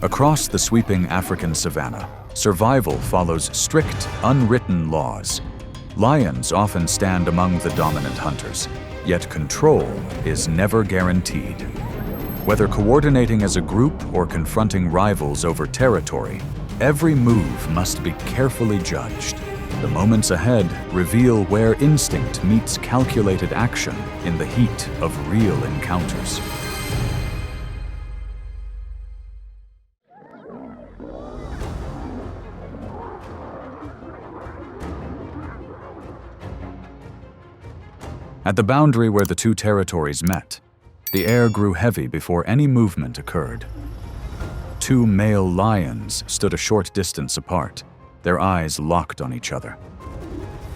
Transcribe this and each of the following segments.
Across the sweeping African savanna, survival follows strict, unwritten laws. Lions often stand among the dominant hunters, yet control is never guaranteed. Whether coordinating as a group or confronting rivals over territory, every move must be carefully judged. The moments ahead reveal where instinct meets calculated action in the heat of real encounters. At the boundary where the two territories met, the air grew heavy before any movement occurred. Two male lions stood a short distance apart, their eyes locked on each other.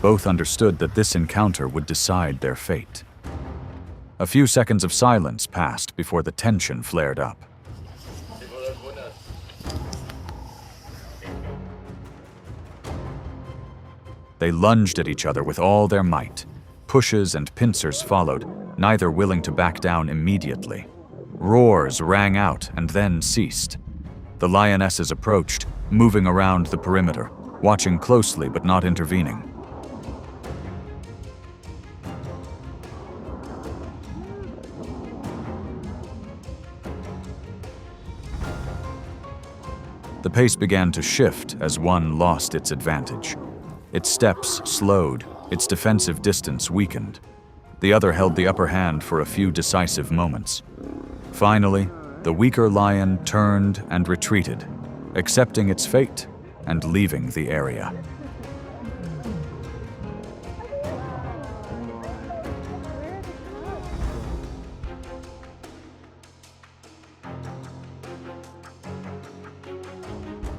Both understood that this encounter would decide their fate. A few seconds of silence passed before the tension flared up. They lunged at each other with all their might. Pushes and pincers followed, neither willing to back down immediately. Roars rang out and then ceased. The lionesses approached, moving around the perimeter, watching closely but not intervening. The pace began to shift as one lost its advantage. Its steps slowed, its defensive distance weakened. The other held the upper hand for a few decisive moments. Finally, the weaker lion turned and retreated, accepting its fate and leaving the area.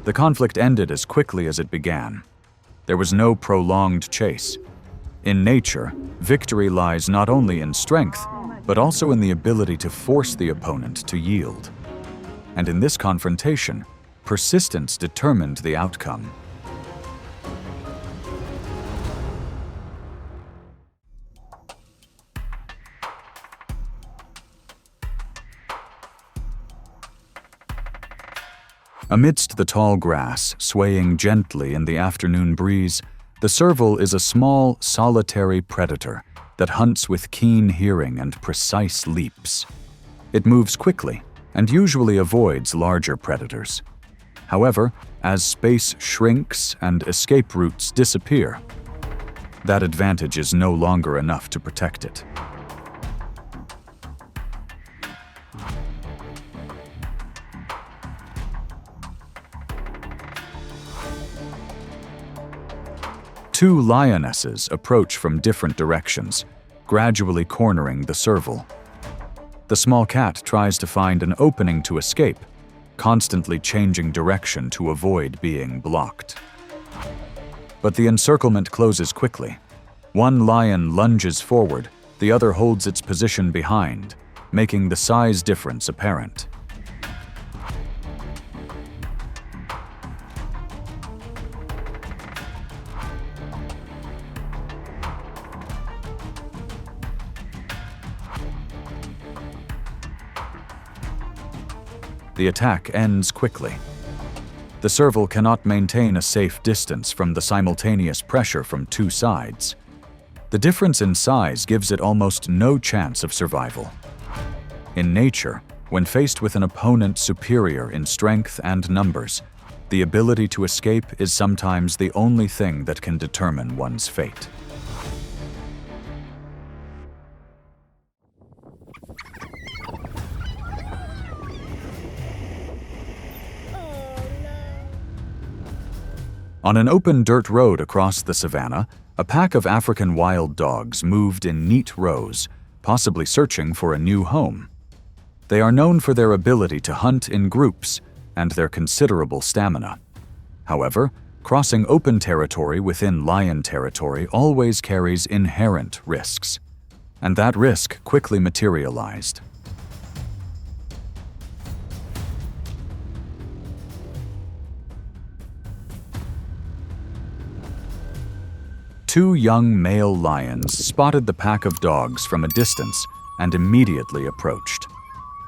The conflict ended as quickly as it began. There was no prolonged chase. In nature, victory lies not only in strength, but also in the ability to force the opponent to yield. And in this confrontation, persistence determined the outcome. Amidst the tall grass, swaying gently in the afternoon breeze, the serval is a small, solitary predator that hunts with keen hearing and precise leaps. It moves quickly and usually avoids larger predators. However, as space shrinks and escape routes disappear, that advantage is no longer enough to protect it. Two lionesses approach from different directions, gradually cornering the serval. The small cat tries to find an opening to escape, constantly changing direction to avoid being blocked. But the encirclement closes quickly. One lion lunges forward, the other holds its position behind, making the size difference apparent. The attack ends quickly. The serval cannot maintain a safe distance from the simultaneous pressure from two sides. The difference in size gives it almost no chance of survival. In nature, when faced with an opponent superior in strength and numbers, the ability to escape is sometimes the only thing that can determine one's fate. On an open dirt road across the savannah, a pack of African wild dogs moved in neat rows, possibly searching for a new home. They are known for their ability to hunt in groups and their considerable stamina. However, crossing open territory within lion territory always carries inherent risks, and that risk quickly materialized. Two young male lions spotted the pack of dogs from a distance and immediately approached.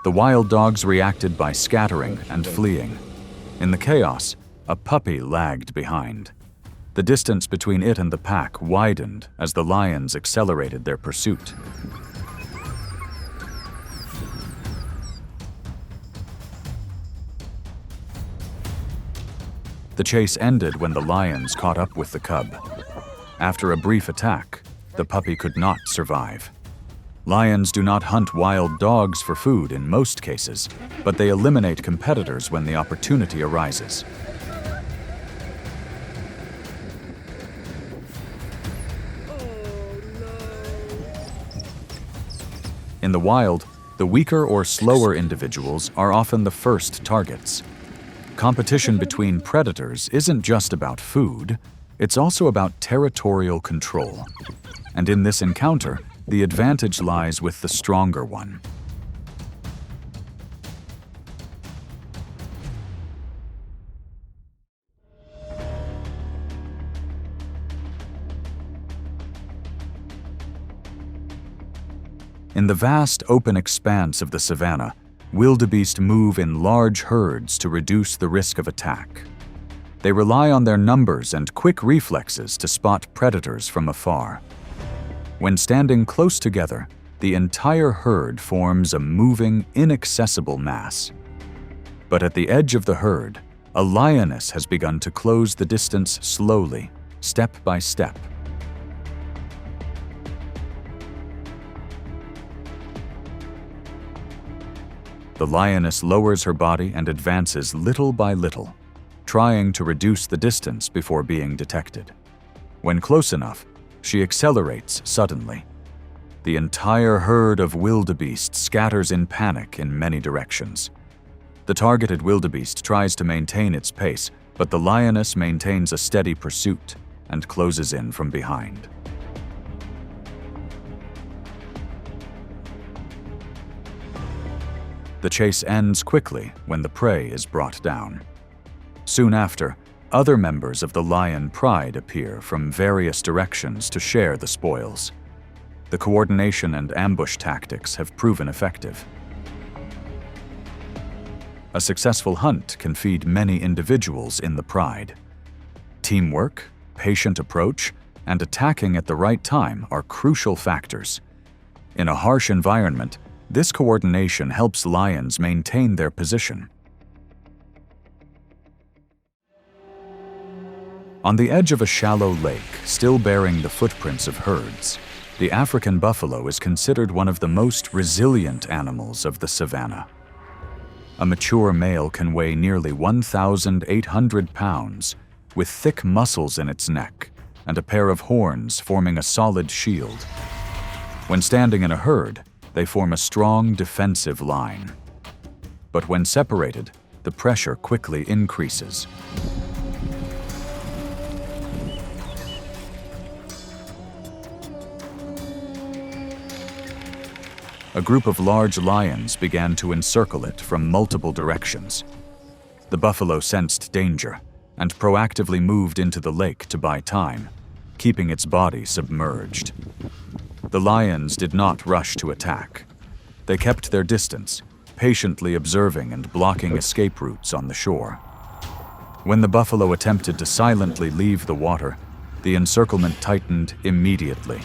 The wild dogs reacted by scattering and fleeing. In the chaos, a puppy lagged behind. The distance between it and the pack widened as the lions accelerated their pursuit. The chase ended when the lions caught up with the cub. After a brief attack, the puppy could not survive. Lions do not hunt wild dogs for food in most cases, but they eliminate competitors when the opportunity arises. In the wild, the weaker or slower individuals are often the first targets. Competition between predators isn't just about food, it's also about territorial control. And in this encounter, the advantage lies with the stronger one. In the vast open expanse of the savanna, wildebeest move in large herds to reduce the risk of attack. They rely on their numbers and quick reflexes to spot predators from afar. When standing close together, the entire herd forms a moving, inaccessible mass. But at the edge of the herd, a lioness has begun to close the distance slowly, step by step. The lioness lowers her body and advances little by little, trying to reduce the distance before being detected. When close enough, she accelerates suddenly. The entire herd of wildebeest scatters in panic in many directions. The targeted wildebeest tries to maintain its pace, but the lioness maintains a steady pursuit and closes in from behind. The chase ends quickly when the prey is brought down. Soon after, other members of the lion pride appear from various directions to share the spoils. The coordination and ambush tactics have proven effective. A successful hunt can feed many individuals in the pride. Teamwork, patient approach, and attacking at the right time are crucial factors. In a harsh environment, this coordination helps lions maintain their position. On the edge of a shallow lake, still bearing the footprints of herds, the African buffalo is considered one of the most resilient animals of the savanna. A mature male can weigh nearly 1,800 pounds, with thick muscles in its neck and a pair of horns forming a solid shield. When standing in a herd, they form a strong defensive line. But when separated, the pressure quickly increases. A group of large lions began to encircle it from multiple directions. The buffalo sensed danger and proactively moved into the lake to buy time, keeping its body submerged. The lions did not rush to attack. They kept their distance, patiently observing and blocking escape routes on the shore. When the buffalo attempted to silently leave the water, the encirclement tightened immediately.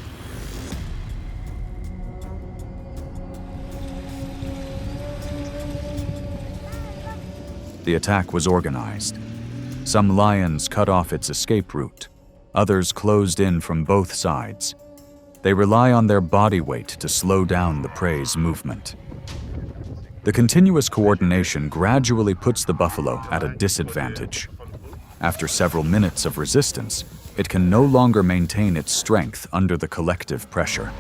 The attack was organized. Some lions cut off its escape route. Others closed in from both sides. They rely on their body weight to slow down the prey's movement. The continuous coordination gradually puts the buffalo at a disadvantage. After several minutes of resistance, it can no longer maintain its strength under the collective pressure.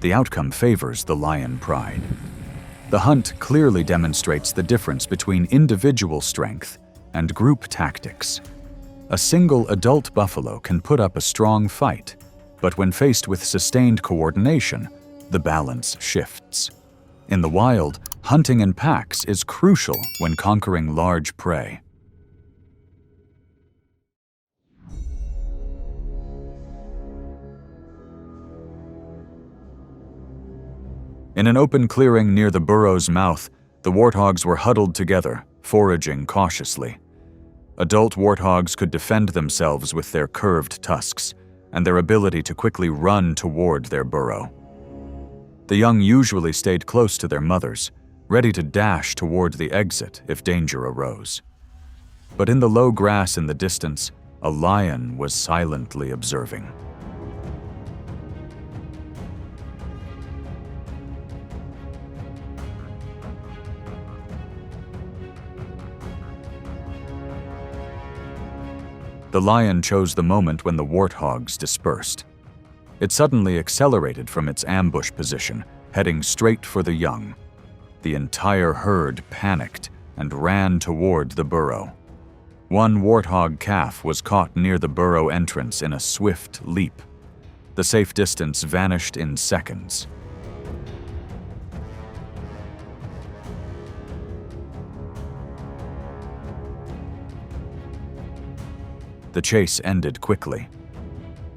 The outcome favors the lion pride. The hunt clearly demonstrates the difference between individual strength and group tactics. A single adult buffalo can put up a strong fight, but when faced with sustained coordination, the balance shifts. In the wild, hunting in packs is crucial when conquering large prey. In an open clearing near the burrow's mouth, the warthogs were huddled together, foraging cautiously. Adult warthogs could defend themselves with their curved tusks and their ability to quickly run toward their burrow. The young usually stayed close to their mothers, ready to dash toward the exit if danger arose. But in the low grass in the distance, a lion was silently observing. The lion chose the moment when the warthogs dispersed. It suddenly accelerated from its ambush position, heading straight for the young. The entire herd panicked and ran toward the burrow. One warthog calf was caught near the burrow entrance in a swift leap. The safe distance vanished in seconds. The chase ended quickly.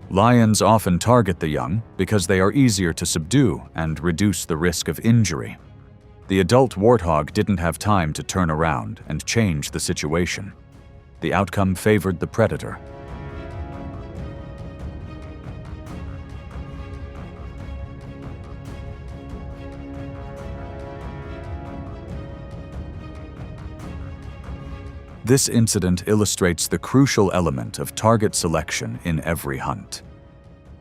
Lions often target the young because they are easier to subdue and reduce the risk of injury. The adult warthog didn't have time to turn around and change the situation. The outcome favored the predator. This incident illustrates the crucial element of target selection in every hunt.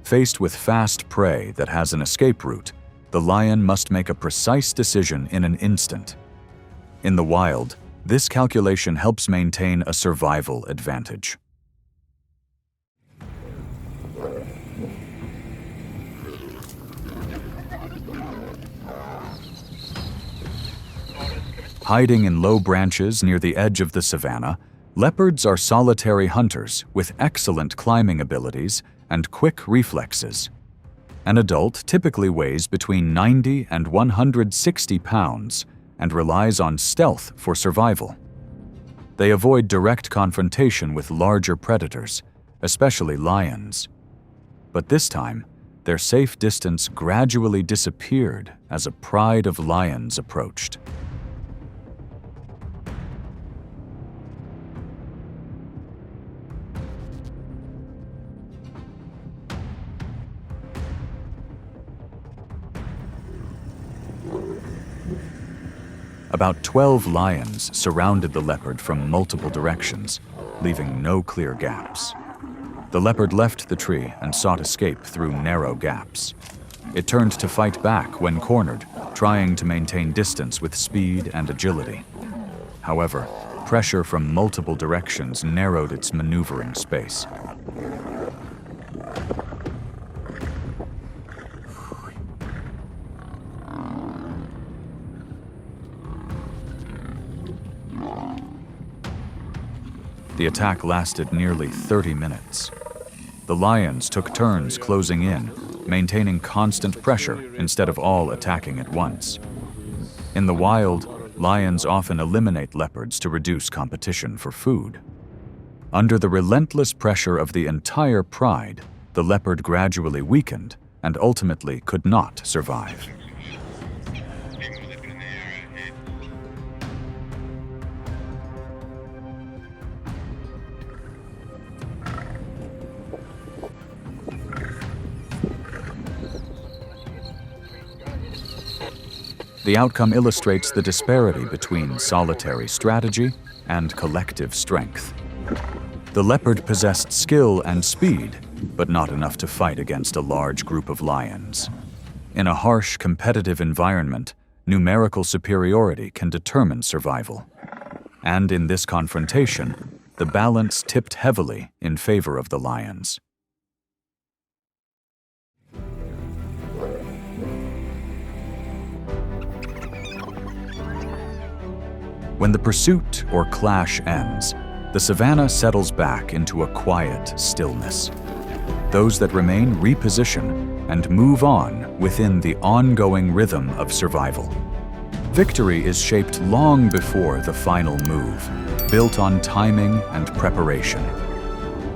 Faced with fast prey that has an escape route, the lion must make a precise decision in an instant. In the wild, this calculation helps maintain a survival advantage. Hiding in low branches near the edge of the savanna, leopards are solitary hunters with excellent climbing abilities and quick reflexes. An adult typically weighs between 90 and 160 pounds and relies on stealth for survival. They avoid direct confrontation with larger predators, especially lions. But this time, their safe distance gradually disappeared as a pride of lions approached. About 12 lions surrounded the leopard from multiple directions, leaving no clear gaps. The leopard left the tree and sought escape through narrow gaps. It turned to fight back when cornered, trying to maintain distance with speed and agility. However, pressure from multiple directions narrowed its maneuvering space. The attack lasted nearly 30 minutes. The lions took turns closing in, maintaining constant pressure instead of all attacking at once. In the wild, lions often eliminate leopards to reduce competition for food. Under the relentless pressure of the entire pride, the leopard gradually weakened and ultimately could not survive. The outcome illustrates the disparity between solitary strategy and collective strength. The leopard possessed skill and speed, but not enough to fight against a large group of lions. In a harsh, competitive environment, numerical superiority can determine survival. And in this confrontation, the balance tipped heavily in favor of the lions. When the pursuit or clash ends, the savanna settles back into a quiet stillness. Those that remain reposition and move on within the ongoing rhythm of survival. Victory is shaped long before the final move, built on timing and preparation.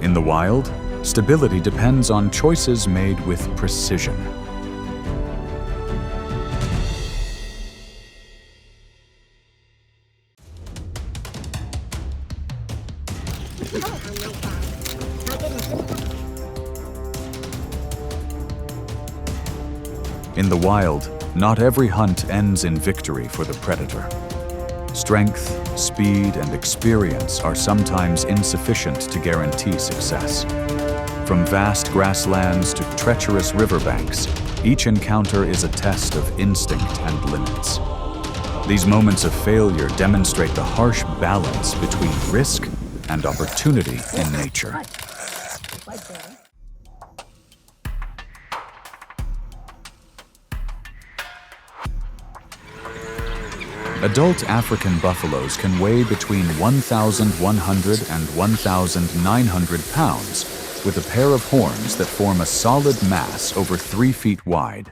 In the wild, stability depends on choices made with precision. In the wild, not every hunt ends in victory for the predator. Strength, speed, and experience are sometimes insufficient to guarantee success. From vast grasslands to treacherous riverbanks, each encounter is a test of instinct and limits. These moments of failure demonstrate the harsh balance between risk and opportunity in nature. Adult African buffaloes can weigh between 1,100 and 1,900 pounds, with a pair of horns that form a solid mass over 3 feet wide.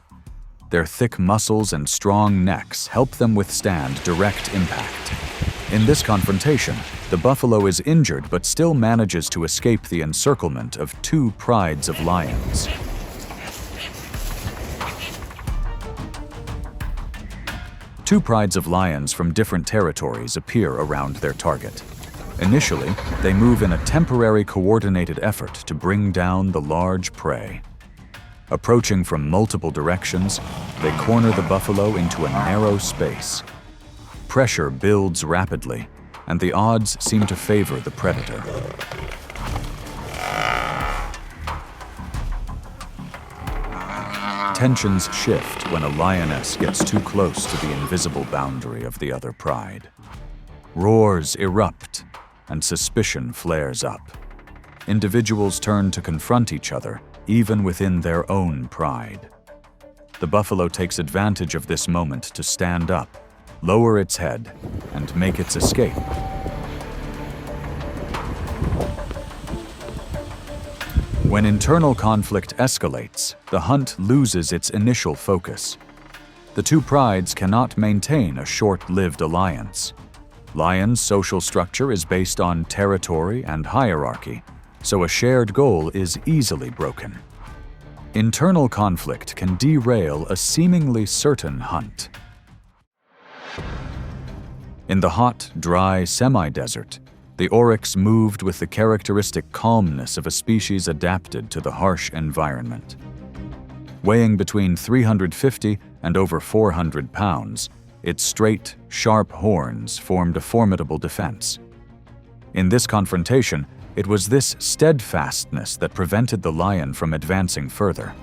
Their thick muscles and strong necks help them withstand direct impact. In this confrontation, the buffalo is injured but still manages to escape the encirclement of 2 prides of lions. Two prides of lions from different territories appear around their target. Initially, they move in a temporary coordinated effort to bring down the large prey. Approaching from multiple directions, they corner the buffalo into a narrow space. Pressure builds rapidly, and the odds seem to favor the predator. Tensions shift when a lioness gets too close to the invisible boundary of the other pride. Roars erupt, and suspicion flares up. Individuals turn to confront each other, even within their own pride. The buffalo takes advantage of this moment to stand up, lower its head, and make its escape. When internal conflict escalates, the hunt loses its initial focus. The two prides cannot maintain a short-lived alliance. Lions' social structure is based on territory and hierarchy, so a shared goal is easily broken. Internal conflict can derail a seemingly certain hunt. In the hot, dry semi-desert, the Oryx moved with the characteristic calmness of a species adapted to the harsh environment. Weighing between 350 and over 400 pounds, its straight, sharp horns formed a formidable defense. In this confrontation, it was this steadfastness that prevented the lion from advancing further.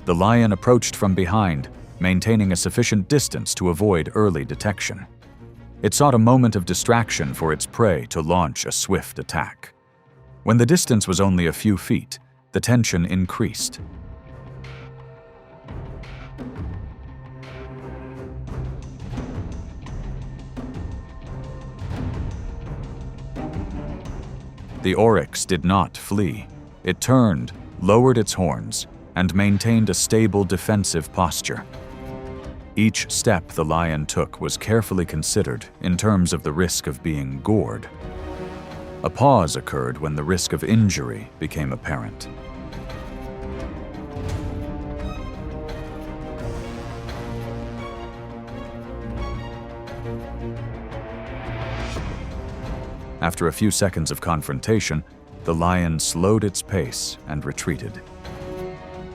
The lion approached from behind, maintaining a sufficient distance to avoid early detection. It sought a moment of distraction for its prey to launch a swift attack. When the distance was only a few feet, the tension increased. The Oryx did not flee. It turned, lowered its horns, and maintained a stable defensive posture. Each step the lion took was carefully considered in terms of the risk of being gored. A pause occurred when the risk of injury became apparent. After a few seconds of confrontation, the lion slowed its pace and retreated.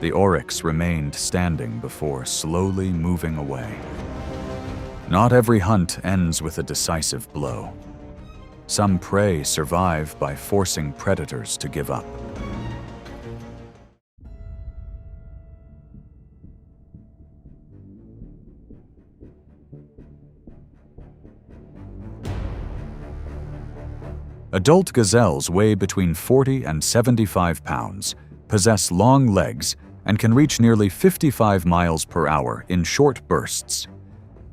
The Oryx remained standing before slowly moving away. Not every hunt ends with a decisive blow. Some prey survive by forcing predators to give up. Adult gazelles weigh between 40 and 75 pounds, possess long legs, and can reach nearly 55 miles per hour in short bursts.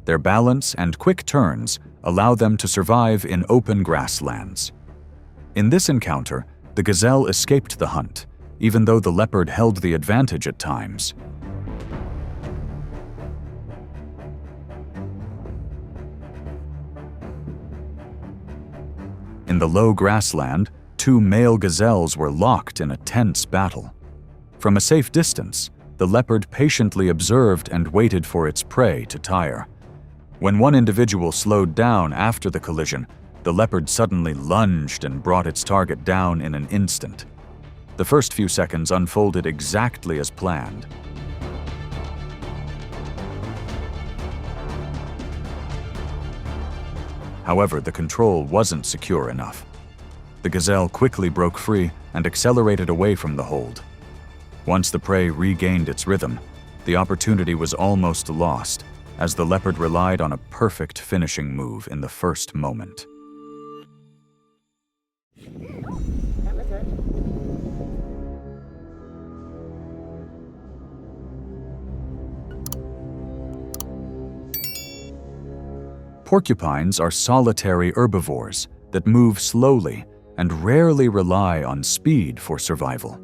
Their balance and quick turns allow them to survive in open grasslands. In this encounter, the gazelle escaped the hunt, even though the leopard held the advantage at times. In the low grassland, two male gazelles were locked in a tense battle. From a safe distance, The leopard patiently observed and waited for its prey to tire. When one individual slowed down after the collision, the leopard suddenly lunged and brought its target down in an instant. The first few seconds unfolded exactly as planned. However, the control wasn't secure enough. The gazelle quickly broke free and accelerated away from the hold. Once the prey regained its rhythm, the opportunity was almost lost, as the leopard relied on a perfect finishing move in the first moment. Porcupines are solitary herbivores that move slowly and rarely rely on speed for survival.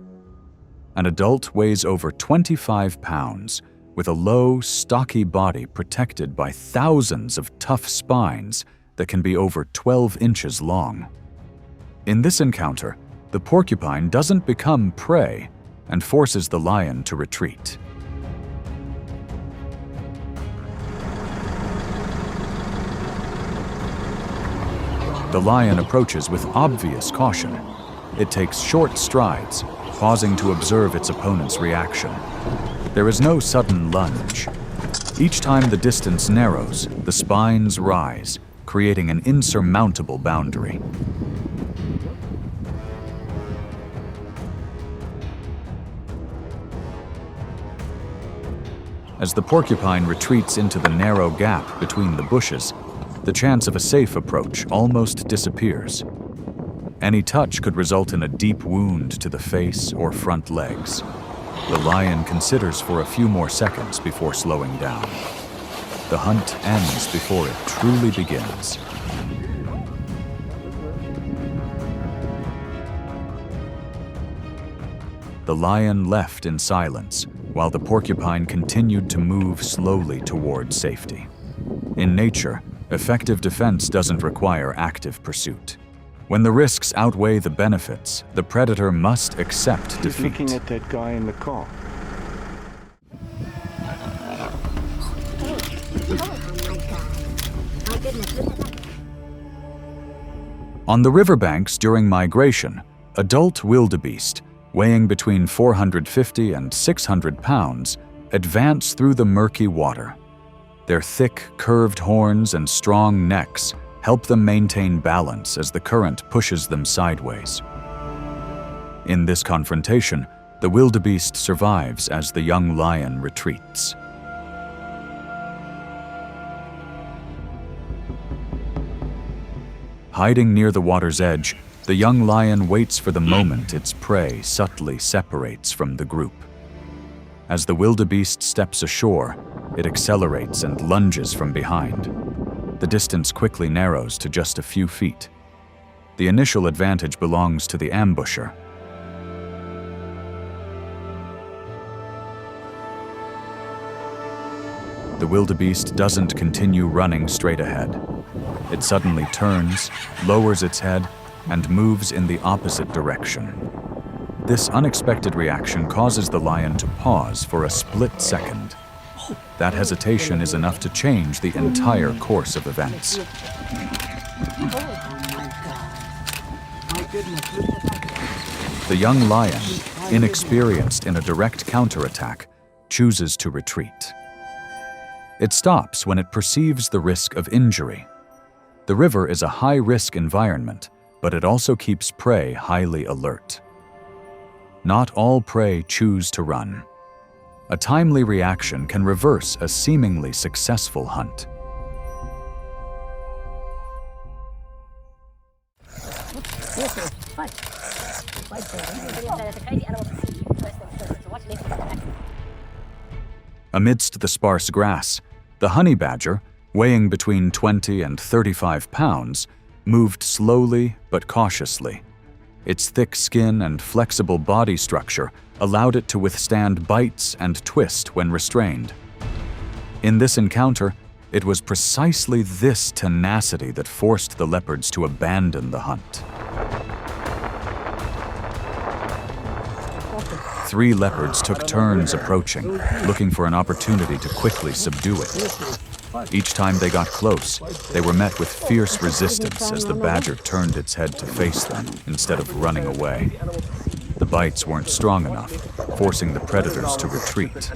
An adult weighs over 25 pounds, with a low, stocky body protected by thousands of tough spines that can be over 12 inches long. In this encounter, the porcupine doesn't become prey and forces the lion to retreat. The lion approaches with obvious caution. It takes short strides, pausing to observe its opponent's reaction. There is no sudden lunge. Each time the distance narrows, the spines rise, creating an insurmountable boundary. As the porcupine retreats into the narrow gap between the bushes, the chance of a safe approach almost disappears. Any touch could result in a deep wound to the face or front legs. The lion considers for a few more seconds before slowing down. The hunt ends before it truly begins. The lion left in silence, while the porcupine continued to move slowly toward safety. In nature, effective defense doesn't require active pursuit. When the risks outweigh the benefits, the predator must accept defeat. He's looking at that guy in the car. On the riverbanks during migration, adult wildebeest, weighing between 450 and 600 pounds, advance through the murky water. Their thick, curved horns and strong necks help them maintain balance as the current pushes them sideways. In this confrontation, the wildebeest survives as the young lion retreats. Hiding near the water's edge, the young lion waits for the moment its prey subtly separates from the group. As the wildebeest steps ashore, it accelerates and lunges from behind. The distance quickly narrows to just a few feet. The initial advantage belongs to the ambusher. The wildebeest doesn't continue running straight ahead. It suddenly turns, lowers its head, and moves in the opposite direction. This unexpected reaction causes the lion to pause for a split second. That hesitation is enough to change the entire course of events. The young lion, inexperienced in a direct counterattack, chooses to retreat. It stops when it perceives the risk of injury. The river is a high-risk environment, but it also keeps prey highly alert. Not all prey choose to run. A timely reaction can reverse a seemingly successful hunt. Amidst the sparse grass, the honey badger, weighing between 20 and 35 pounds, moved slowly but cautiously. Its thick skin and flexible body structure allowed it to withstand bites and twist when restrained. In this encounter, it was precisely this tenacity that forced the leopards to abandon the hunt. 3 leopards took turns approaching, looking for an opportunity to quickly subdue it. Each time they got close, they were met with fierce resistance as the badger turned its head to face them instead of running away. The bites weren't strong enough, forcing the predators to retreat.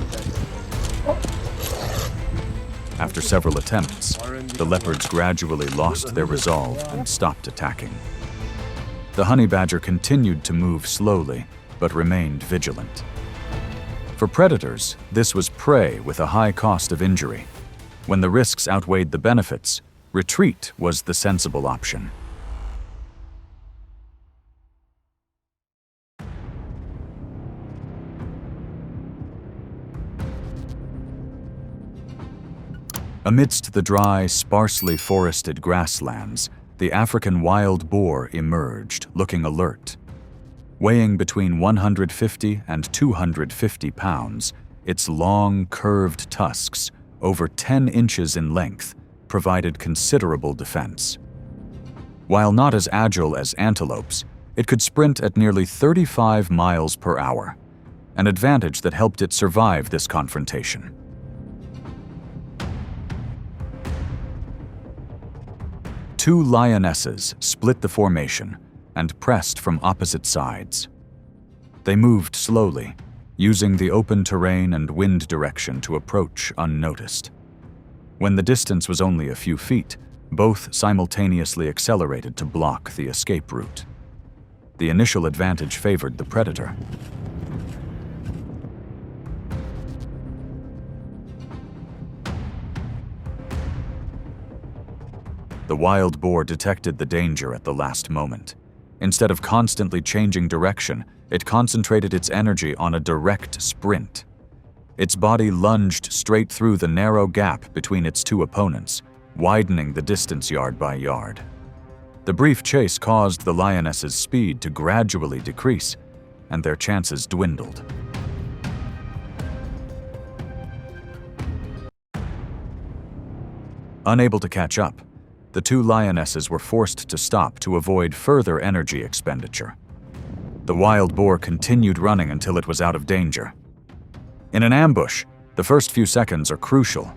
After several attempts, the leopards gradually lost their resolve and stopped attacking. The honey badger continued to move slowly, but remained vigilant. For predators, this was prey with a high cost of injury. When the risks outweighed the benefits, retreat was the sensible option. Amidst the dry, sparsely forested grasslands, the African wild boar emerged, looking alert. Weighing between 150 and 250 pounds, its long, curved tusks, over 10 inches in length, provided considerable defense. While not as agile as antelopes, it could sprint at nearly 35 miles per hour, an advantage that helped it survive this confrontation. Two lionesses split the formation and pressed from opposite sides. They moved slowly, using the open terrain and wind direction to approach unnoticed. When the distance was only a few feet, both simultaneously accelerated to block the escape route. The initial advantage favored the predator. The wild boar detected the danger at the last moment. Instead of constantly changing direction, it concentrated its energy on a direct sprint. Its body lunged straight through the narrow gap between its two opponents, widening the distance yard by yard. The brief chase caused the lionesses' speed to gradually decrease, and their chances dwindled. Unable to catch up, the two lionesses were forced to stop to avoid further energy expenditure. The wild boar continued running until it was out of danger. In an ambush, the first few seconds are crucial.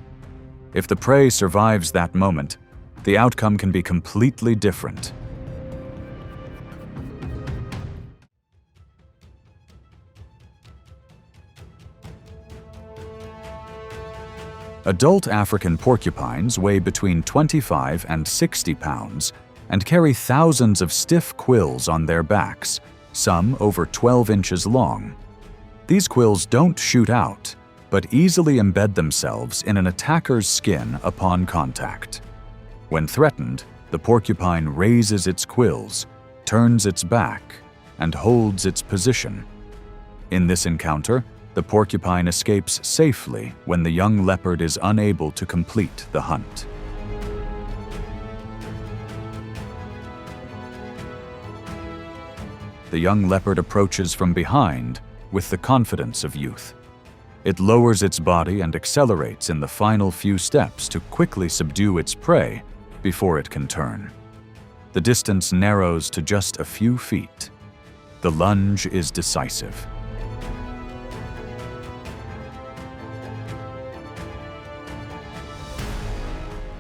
If the prey survives that moment, the outcome can be completely different. Adult African porcupines weigh between 25 and 60 pounds and carry thousands of stiff quills on their backs, some over 12 inches long. These quills don't shoot out, but easily embed themselves in an attacker's skin upon contact. When threatened, the porcupine raises its quills, turns its back, and holds its position. In this encounter, the porcupine escapes safely when the young leopard is unable to complete the hunt. The young leopard approaches from behind with the confidence of youth. It lowers its body and accelerates in the final few steps to quickly subdue its prey before it can turn. The distance narrows to just a few feet. The lunge is decisive.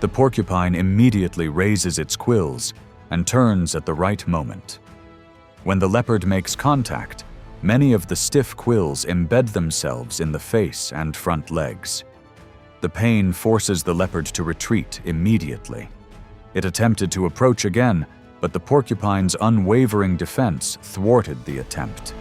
The porcupine immediately raises its quills and turns at the right moment. When the leopard makes contact, many of the stiff quills embed themselves in the face and front legs. The pain forces the leopard to retreat immediately. It attempted to approach again, but the porcupine's unwavering defense thwarted the attempt.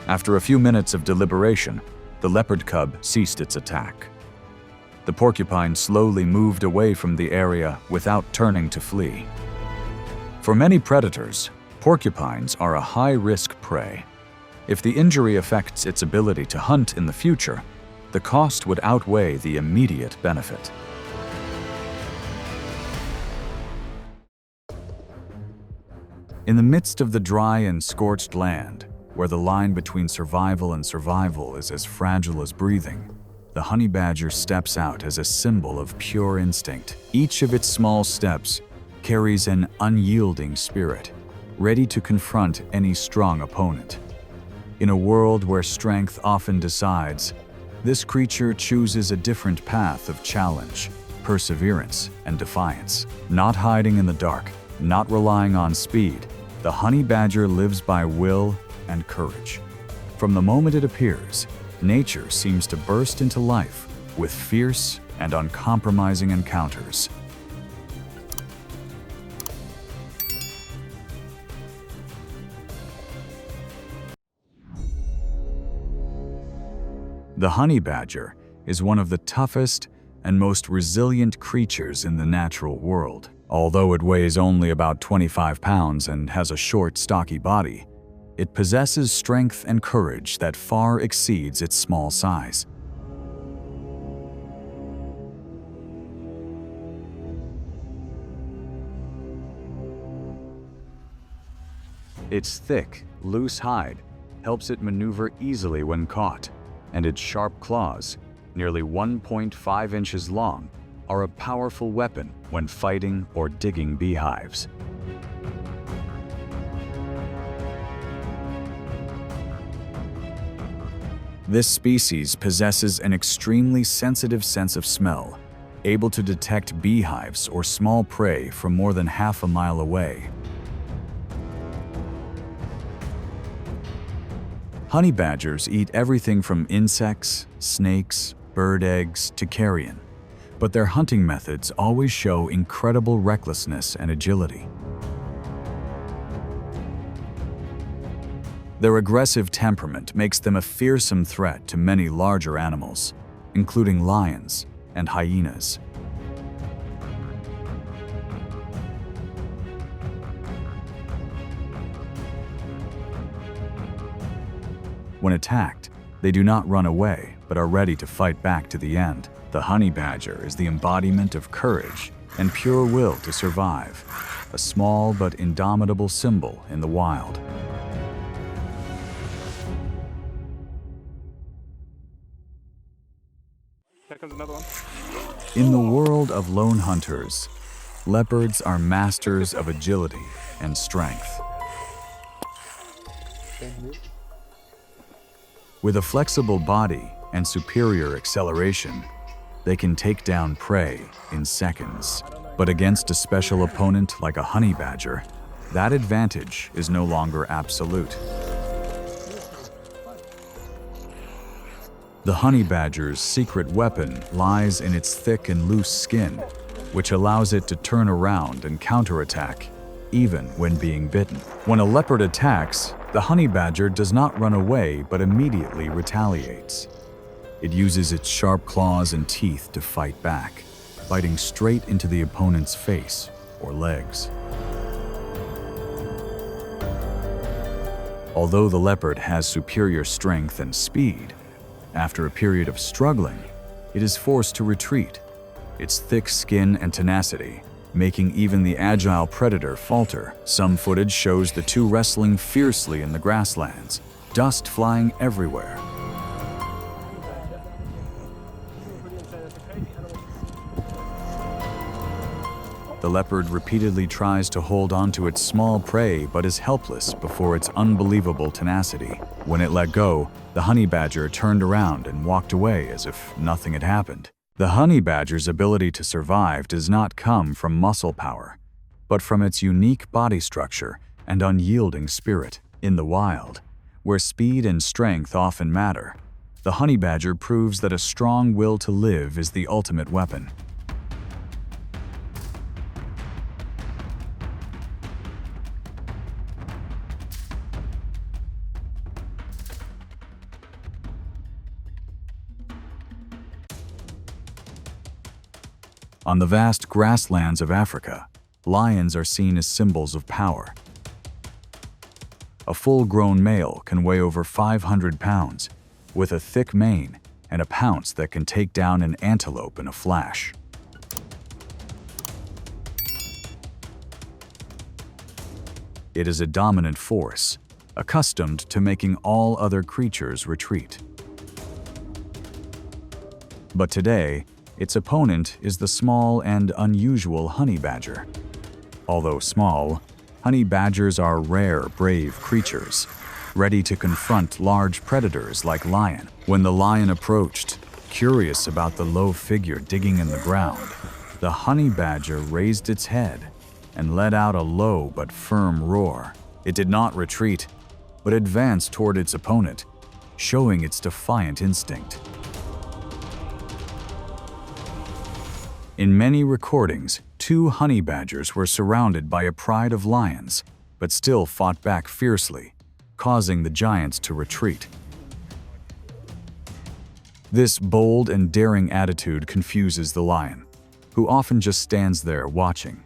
After a few minutes of deliberation, the leopard cub ceased its attack. The porcupine slowly moved away from the area without turning to flee. For many predators, porcupines are a high-risk prey. If the injury affects its ability to hunt in the future, the cost would outweigh the immediate benefit. In the midst of the dry and scorched land, where the line between survival and survival is as fragile as breathing, the honey badger steps out as a symbol of pure instinct. Each of its small steps carries an unyielding spirit, ready to confront any strong opponent. In a world where strength often decides, this creature chooses a different path of challenge, perseverance, and defiance. Not hiding in the dark, not relying on speed, the honey badger lives by will and courage. From the moment it appears, nature seems to burst into life with fierce and uncompromising encounters. The honey badger is one of the toughest and most resilient creatures in the natural world. Although it weighs only about 25 pounds and has a short, stocky body, it possesses strength and courage that far exceeds its small size. Its thick, loose hide helps it maneuver easily when caught, and its sharp claws, nearly 1.5 inches long, are a powerful weapon when fighting or digging beehives. This species possesses an extremely sensitive sense of smell, able to detect beehives or small prey from more than half a mile away. Honey badgers eat everything from insects, snakes, bird eggs to carrion, but their hunting methods always show incredible recklessness and agility. Their aggressive temperament makes them a fearsome threat to many larger animals, including lions and hyenas. When attacked, they do not run away, but are ready to fight back to the end. The honey badger is the embodiment of courage and pure will to survive, a small but indomitable symbol in the wild. Here comes another one. In the world of lone hunters, leopards are masters of agility and strength. With a flexible body and superior acceleration, they can take down prey in seconds. But against a special opponent like a honey badger, that advantage is no longer absolute. The honey badger's secret weapon lies in its thick and loose skin, which allows it to turn around and counterattack, even when being bitten. When a leopard attacks, the honey badger does not run away but immediately retaliates. It uses its sharp claws and teeth to fight back, biting straight into the opponent's face or legs. Although the leopard has superior strength and speed, after a period of struggling, it is forced to retreat, its thick skin and tenacity making even the agile predator falter. Some footage shows the two wrestling fiercely in the grasslands, dust flying everywhere. The leopard repeatedly tries to hold onto its small prey but is helpless before its unbelievable tenacity. When it let go, the honey badger turned around and walked away as if nothing had happened. The honey badger's ability to survive does not come from muscle power, but from its unique body structure and unyielding spirit. In the wild, where speed and strength often matter, the honey badger proves that a strong will to live is the ultimate weapon. On the vast grasslands of Africa, lions are seen as symbols of power. A full-grown male can weigh over 500 pounds, with a thick mane and a pounce that can take down an antelope in a flash. It is a dominant force, accustomed to making all other creatures retreat. But today, its opponent is the small and unusual honey badger. Although small, honey badgers are rare, brave creatures, ready to confront large predators like lion. When the lion approached, curious about the low figure digging in the ground, the honey badger raised its head and let out a low but firm roar. It did not retreat, but advanced toward its opponent, showing its defiant instinct. In many recordings, 2 honey badgers were surrounded by a pride of lions, but still fought back fiercely, causing the giants to retreat. This bold and daring attitude confuses the lion, who often just stands there watching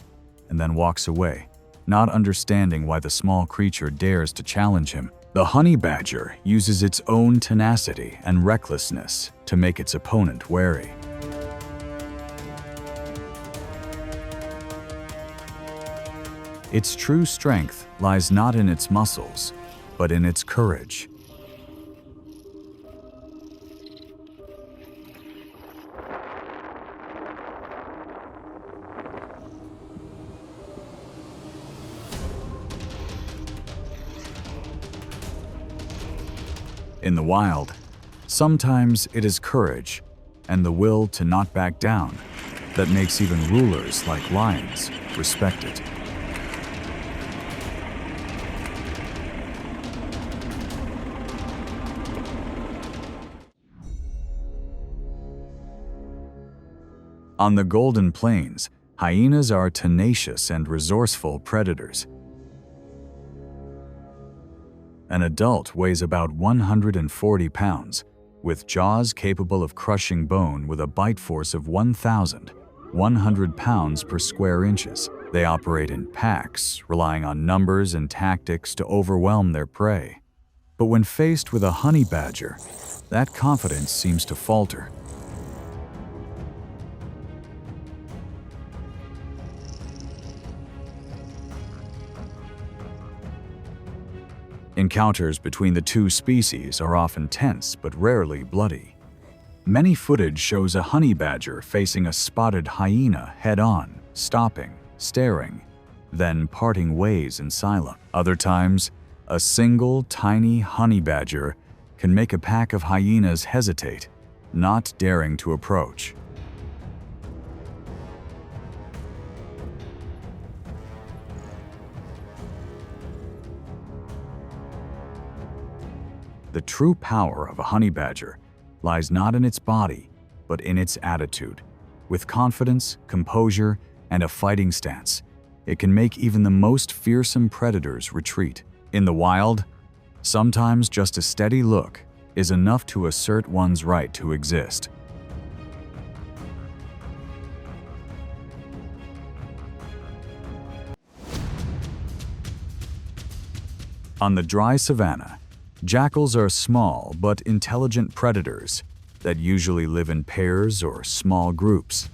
and then walks away, not understanding why the small creature dares to challenge him. The honey badger uses its own tenacity and recklessness to make its opponent wary. Its true strength lies not in its muscles, but in its courage. In the wild, sometimes it is courage and the will to not back down that makes even rulers like lions respected. On the Golden Plains, hyenas are tenacious and resourceful predators. An adult weighs about 140 pounds, with jaws capable of crushing bone with a bite force of 1,100 pounds per square inches. They operate in packs, relying on numbers and tactics to overwhelm their prey. But when faced with a honey badger, that confidence seems to falter. Encounters between the 2 species are often tense but rarely bloody. Many footage shows a honey badger facing a spotted hyena head-on, stopping, staring, then parting ways in silence. Other times, a single tiny honey badger can make a pack of hyenas hesitate, not daring to approach. The true power of a honey badger lies not in its body, but in its attitude. With confidence, composure, and a fighting stance, it can make even the most fearsome predators retreat. In the wild, sometimes just a steady look is enough to assert one's right to exist. On the dry savanna, jackals are small but intelligent predators that usually live in pairs or small groups.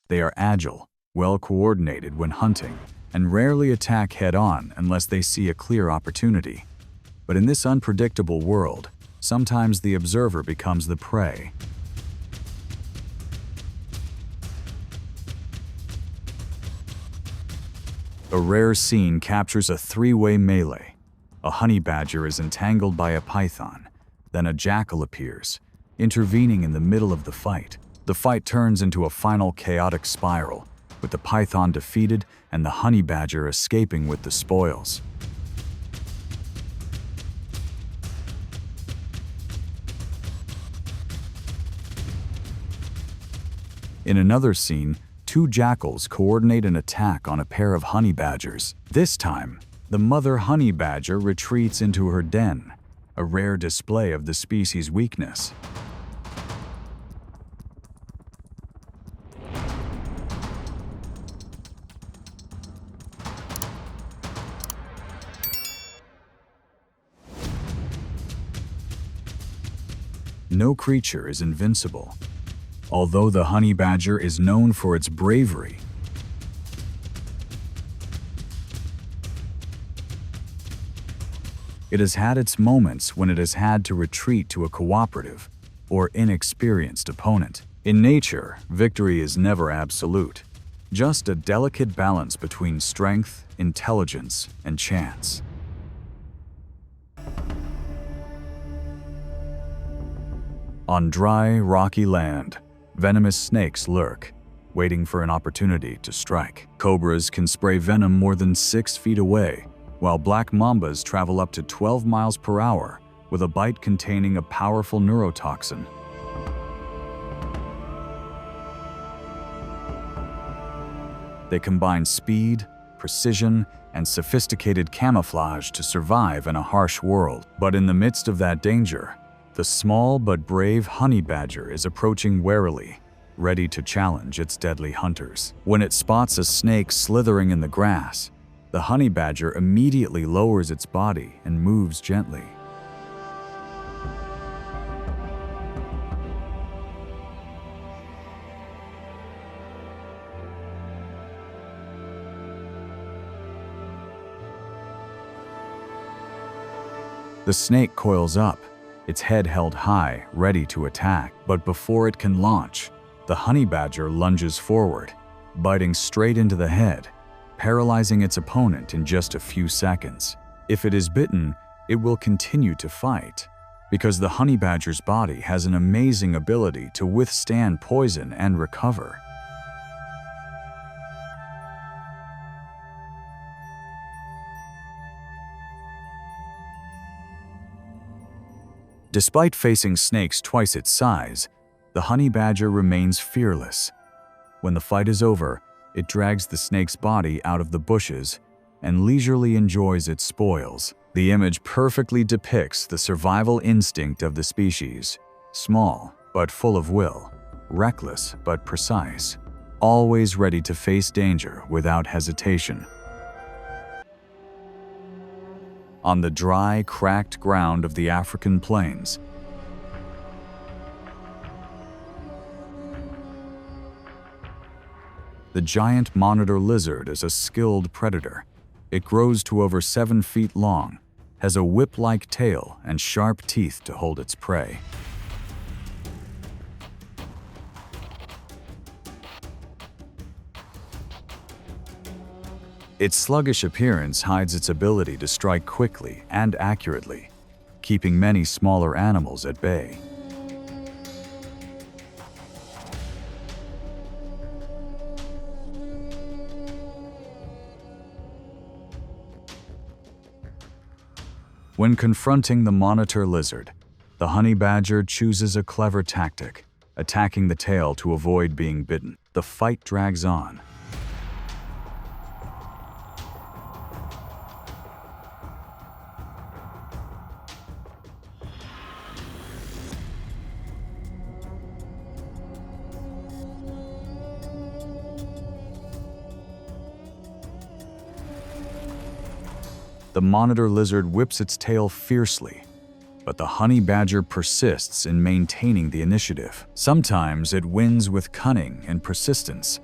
They are agile, well-coordinated when hunting, and rarely attack head-on unless they see a clear opportunity. But in this unpredictable world, sometimes the observer becomes the prey. A rare scene captures a 3-way melee. A honey badger is entangled by a python. Then a jackal appears, intervening in the middle of the fight. The fight turns into a final chaotic spiral, with the python defeated and the honey badger escaping with the spoils. In another scene, 2 jackals coordinate an attack on a pair of honey badgers. This time, the mother honey badger retreats into her den, a rare display of the species' weakness. No creature is invincible. Although the honey badger is known for its bravery, It has had its moments when it has had to retreat to a cooperative or inexperienced opponent. In nature, victory is never absolute, just a delicate balance between strength, intelligence, and chance. On dry, rocky land, venomous snakes lurk, waiting for an opportunity to strike. Cobras can spray venom more than 6 feet away, while black mambas travel up to 12 miles per hour with a bite containing a powerful neurotoxin. They combine speed, precision, and sophisticated camouflage to survive in a harsh world. But in the midst of that danger, the small but brave honey badger is approaching warily, ready to challenge its deadly hunters. When it spots a snake slithering in the grass, the honey badger immediately lowers its body and moves gently. The snake coils up, its head held high, ready to attack. But before it can launch, the honey badger lunges forward, biting straight into the head, paralyzing its opponent in just a few seconds. If it is bitten, it will continue to fight, because the honey badger's body has an amazing ability to withstand poison and recover. Despite facing snakes twice its size, the honey badger remains fearless. When the fight is over, it drags the snake's body out of the bushes and leisurely enjoys its spoils. The image perfectly depicts the survival instinct of the species: small but full of will, reckless but precise, always ready to face danger without hesitation. On the dry, cracked ground of the African plains, the giant monitor lizard is a skilled predator. It grows to over 7 feet long, has a whip-like tail and sharp teeth to hold its prey. Its sluggish appearance hides its ability to strike quickly and accurately, keeping many smaller animals at bay. When confronting the monitor lizard, the honey badger chooses a clever tactic, attacking the tail to avoid being bitten. The fight drags on. The monitor lizard whips its tail fiercely, but the honey badger persists in maintaining the initiative. Sometimes it wins with cunning and persistence.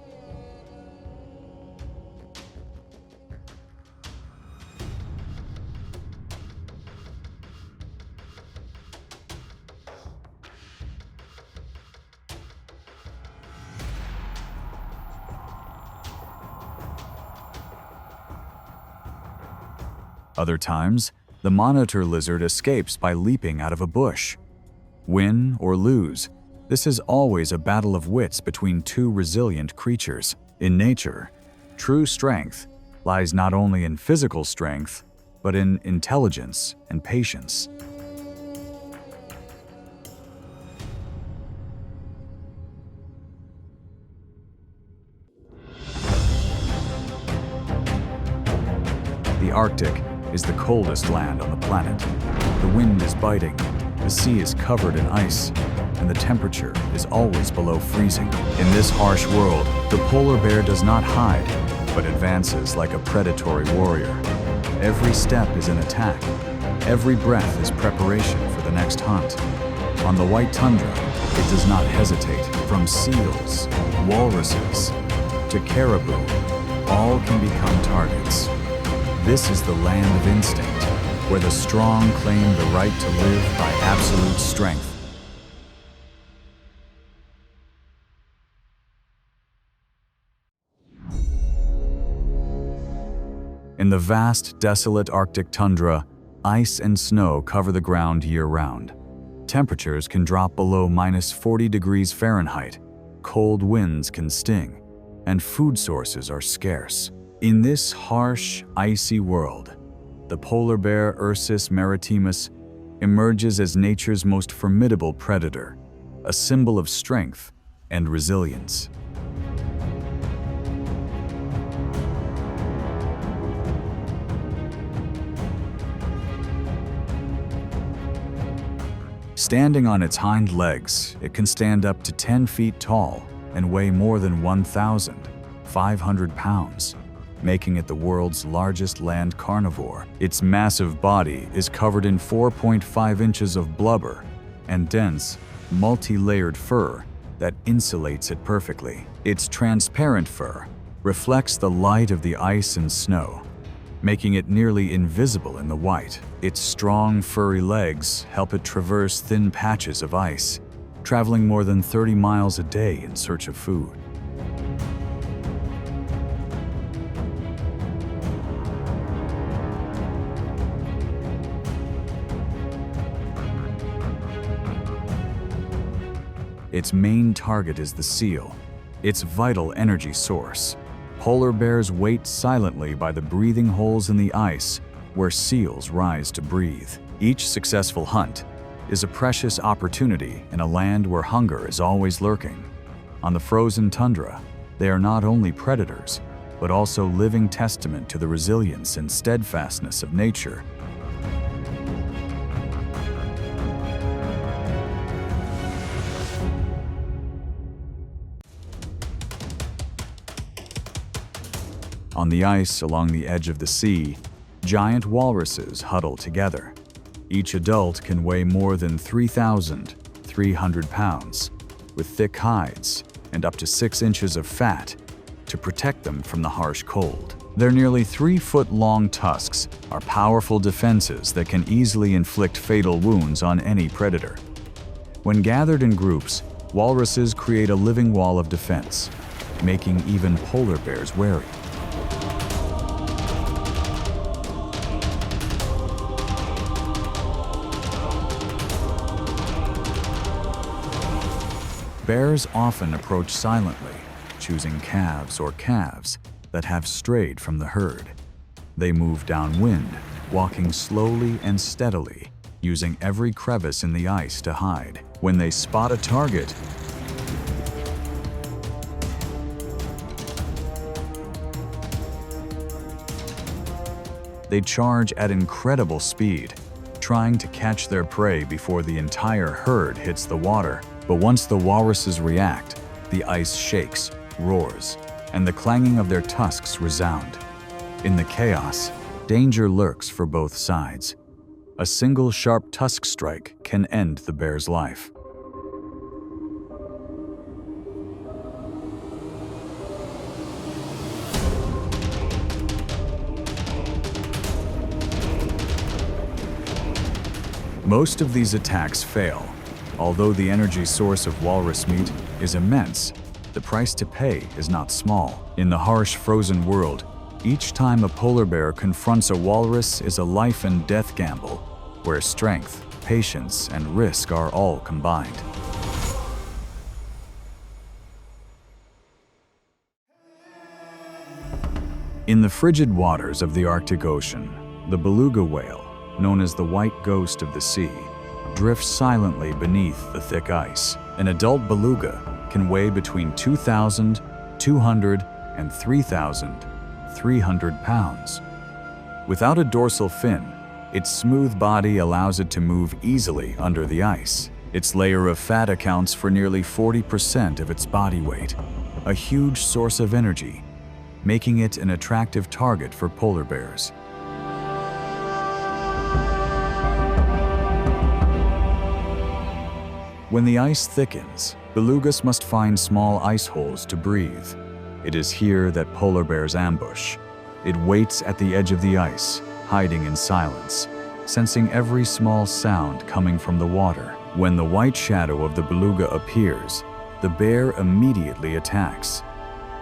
Other times, the monitor lizard escapes by leaping out of a bush. Win or lose, this is always a battle of wits between two resilient creatures. In nature, true strength lies not only in physical strength, but in intelligence and patience. The Arctic is the coldest land on the planet. The wind is biting, the sea is covered in ice, and the temperature is always below freezing. In this harsh world, the polar bear does not hide, but advances like a predatory warrior. Every step is an attack. Every breath is preparation for the next hunt. On the white tundra, it does not hesitate. From seals, walruses, to caribou, all can become targets. This is the land of instinct, where the strong claim the right to live by absolute strength. In the vast, desolate Arctic tundra, ice and snow cover the ground year-round. Temperatures can drop below -40 degrees Fahrenheit, cold winds can sting, and food sources are scarce. In this harsh, icy world, the polar bear Ursus maritimus emerges as nature's most formidable predator, a symbol of strength and resilience. Standing on its hind legs, it can stand up to 10 feet tall and weigh more than 1,500 pounds, making it the world's largest land carnivore. Its massive body is covered in 4.5 inches of blubber and dense, multi-layered fur that insulates it perfectly. Its transparent fur reflects the light of the ice and snow, making it nearly invisible in the white. Its strong, furry legs help it traverse thin patches of ice, traveling more than 30 miles a day in search of food. Its main target is the seal, its vital energy source. Polar bears wait silently by the breathing holes in the ice where seals rise to breathe. Each successful hunt is a precious opportunity in a land where hunger is always lurking. On the frozen tundra, they are not only predators, but also living testament to the resilience and steadfastness of nature. On the ice along the edge of the sea, giant walruses huddle together. Each adult can weigh more than 3,300 pounds, with thick hides and up to 6 inches of fat to protect them from the harsh cold. Their nearly 3-foot-long tusks are powerful defenses that can easily inflict fatal wounds on any predator. When gathered in groups, walruses create a living wall of defense, making even polar bears wary. Bears often approach silently, choosing calves or calves that have strayed from the herd. They move downwind, walking slowly and steadily, using every crevice in the ice to hide. When they spot a target, they charge at incredible speed, trying to catch their prey before the entire herd hits the water. But once the walruses react, the ice shakes, roars, and the clanging of their tusks resound. In the chaos, danger lurks for both sides. A single sharp tusk strike can end the bear's life. Most of these attacks fail. Although the energy source of walrus meat is immense, the price to pay is not small. In the harsh, frozen world, each time a polar bear confronts a walrus is a life and death gamble, where strength, patience, and risk are all combined. In the frigid waters of the Arctic Ocean, the beluga whale, known as the white ghost of the sea, drifts silently beneath the thick ice. An adult beluga can weigh between 2,200 and 3,300 pounds. Without a dorsal fin, its smooth body allows it to move easily under the ice. Its layer of fat accounts for nearly 40% of its body weight, a huge source of energy, making it an attractive target for polar bears. When the ice thickens, belugas must find small ice holes to breathe. It is here that polar bears ambush. It waits at the edge of the ice, hiding in silence, sensing every small sound coming from the water. When the white shadow of the beluga appears, the bear immediately attacks.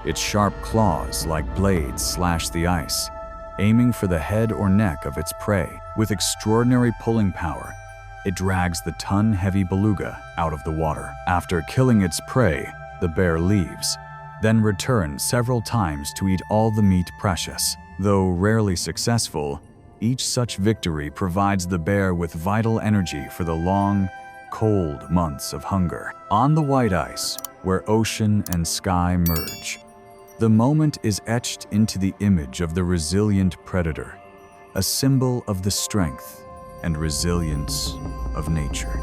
Its sharp claws, like blades, slash the ice, aiming for the head or neck of its prey. With extraordinary pulling power, it drags the ton-heavy beluga out of the water. After killing its prey, the bear leaves, then returns several times to eat all the meat precious. Though rarely successful, each such victory provides the bear with vital energy for the long, cold months of hunger. On the white ice, where ocean and sky merge, the moment is etched into the image of the resilient predator, a symbol of the strength and resilience of nature.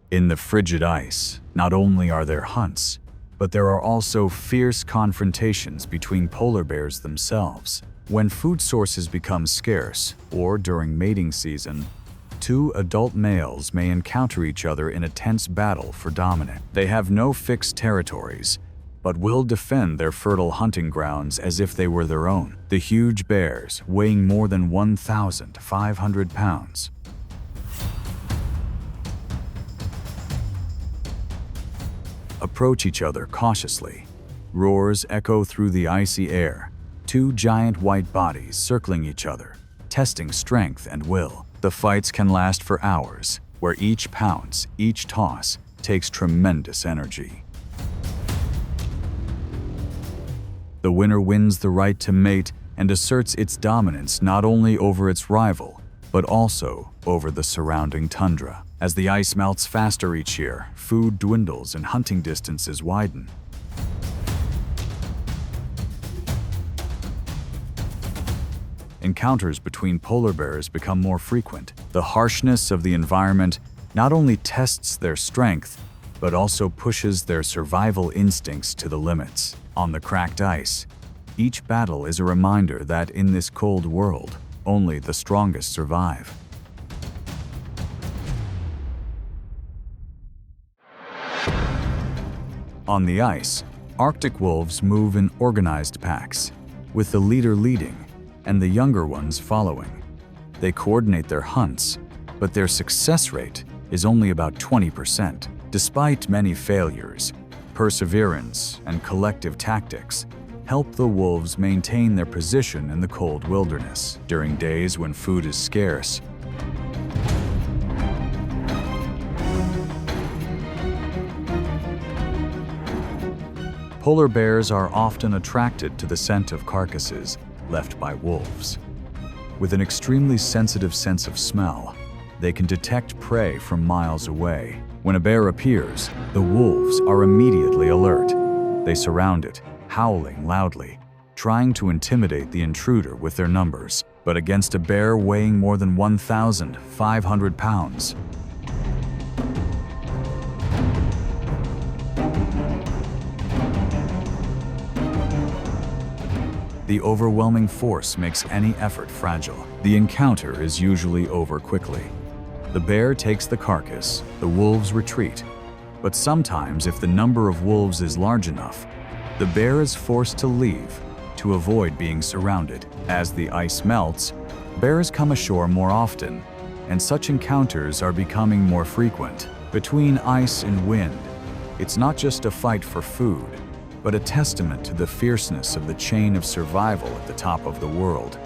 In the frigid ice, not only are there hunts, but there are also fierce confrontations between polar bears themselves. When food sources become scarce, or during mating season, two adult males may encounter each other in a tense battle for dominance. They have no fixed territories, but will defend their fertile hunting grounds as if they were their own. The huge bears, weighing more than 1,500 pounds, approach each other cautiously. Roars echo through the icy air, two giant white bodies circling each other, testing strength and will. The fights can last for hours, where each pounce, each toss, takes tremendous energy. The winner wins the right to mate and asserts its dominance not only over its rival, but also over the surrounding tundra. As the ice melts faster each year, food dwindles and hunting distances widen. Encounters between polar bears become more frequent. The harshness of the environment not only tests their strength, but also pushes their survival instincts to the limits. On the cracked ice, each battle is a reminder that in this cold world, only the strongest survive. On the ice, Arctic wolves move in organized packs, with the leader leading and the younger ones following. They coordinate their hunts, but their success rate is only about 20%. Despite many failures, perseverance and collective tactics help the wolves maintain their position in the cold wilderness. During days when food is scarce, polar bears are often attracted to the scent of carcasses left by wolves. With an extremely sensitive sense of smell, they can detect prey from miles away. When a bear appears, the wolves are immediately alert. They surround it, howling loudly, trying to intimidate the intruder with their numbers. But against a bear weighing more than 1,500 pounds, the overwhelming force makes any effort fragile. The encounter is usually over quickly. The bear takes the carcass, the wolves retreat. But sometimes, if the number of wolves is large enough, the bear is forced to leave to avoid being surrounded. As the ice melts, bears come ashore more often, and such encounters are becoming more frequent. Between ice and wind, it's not just a fight for food, but a testament to the fierceness of the chain of survival at the top of the world.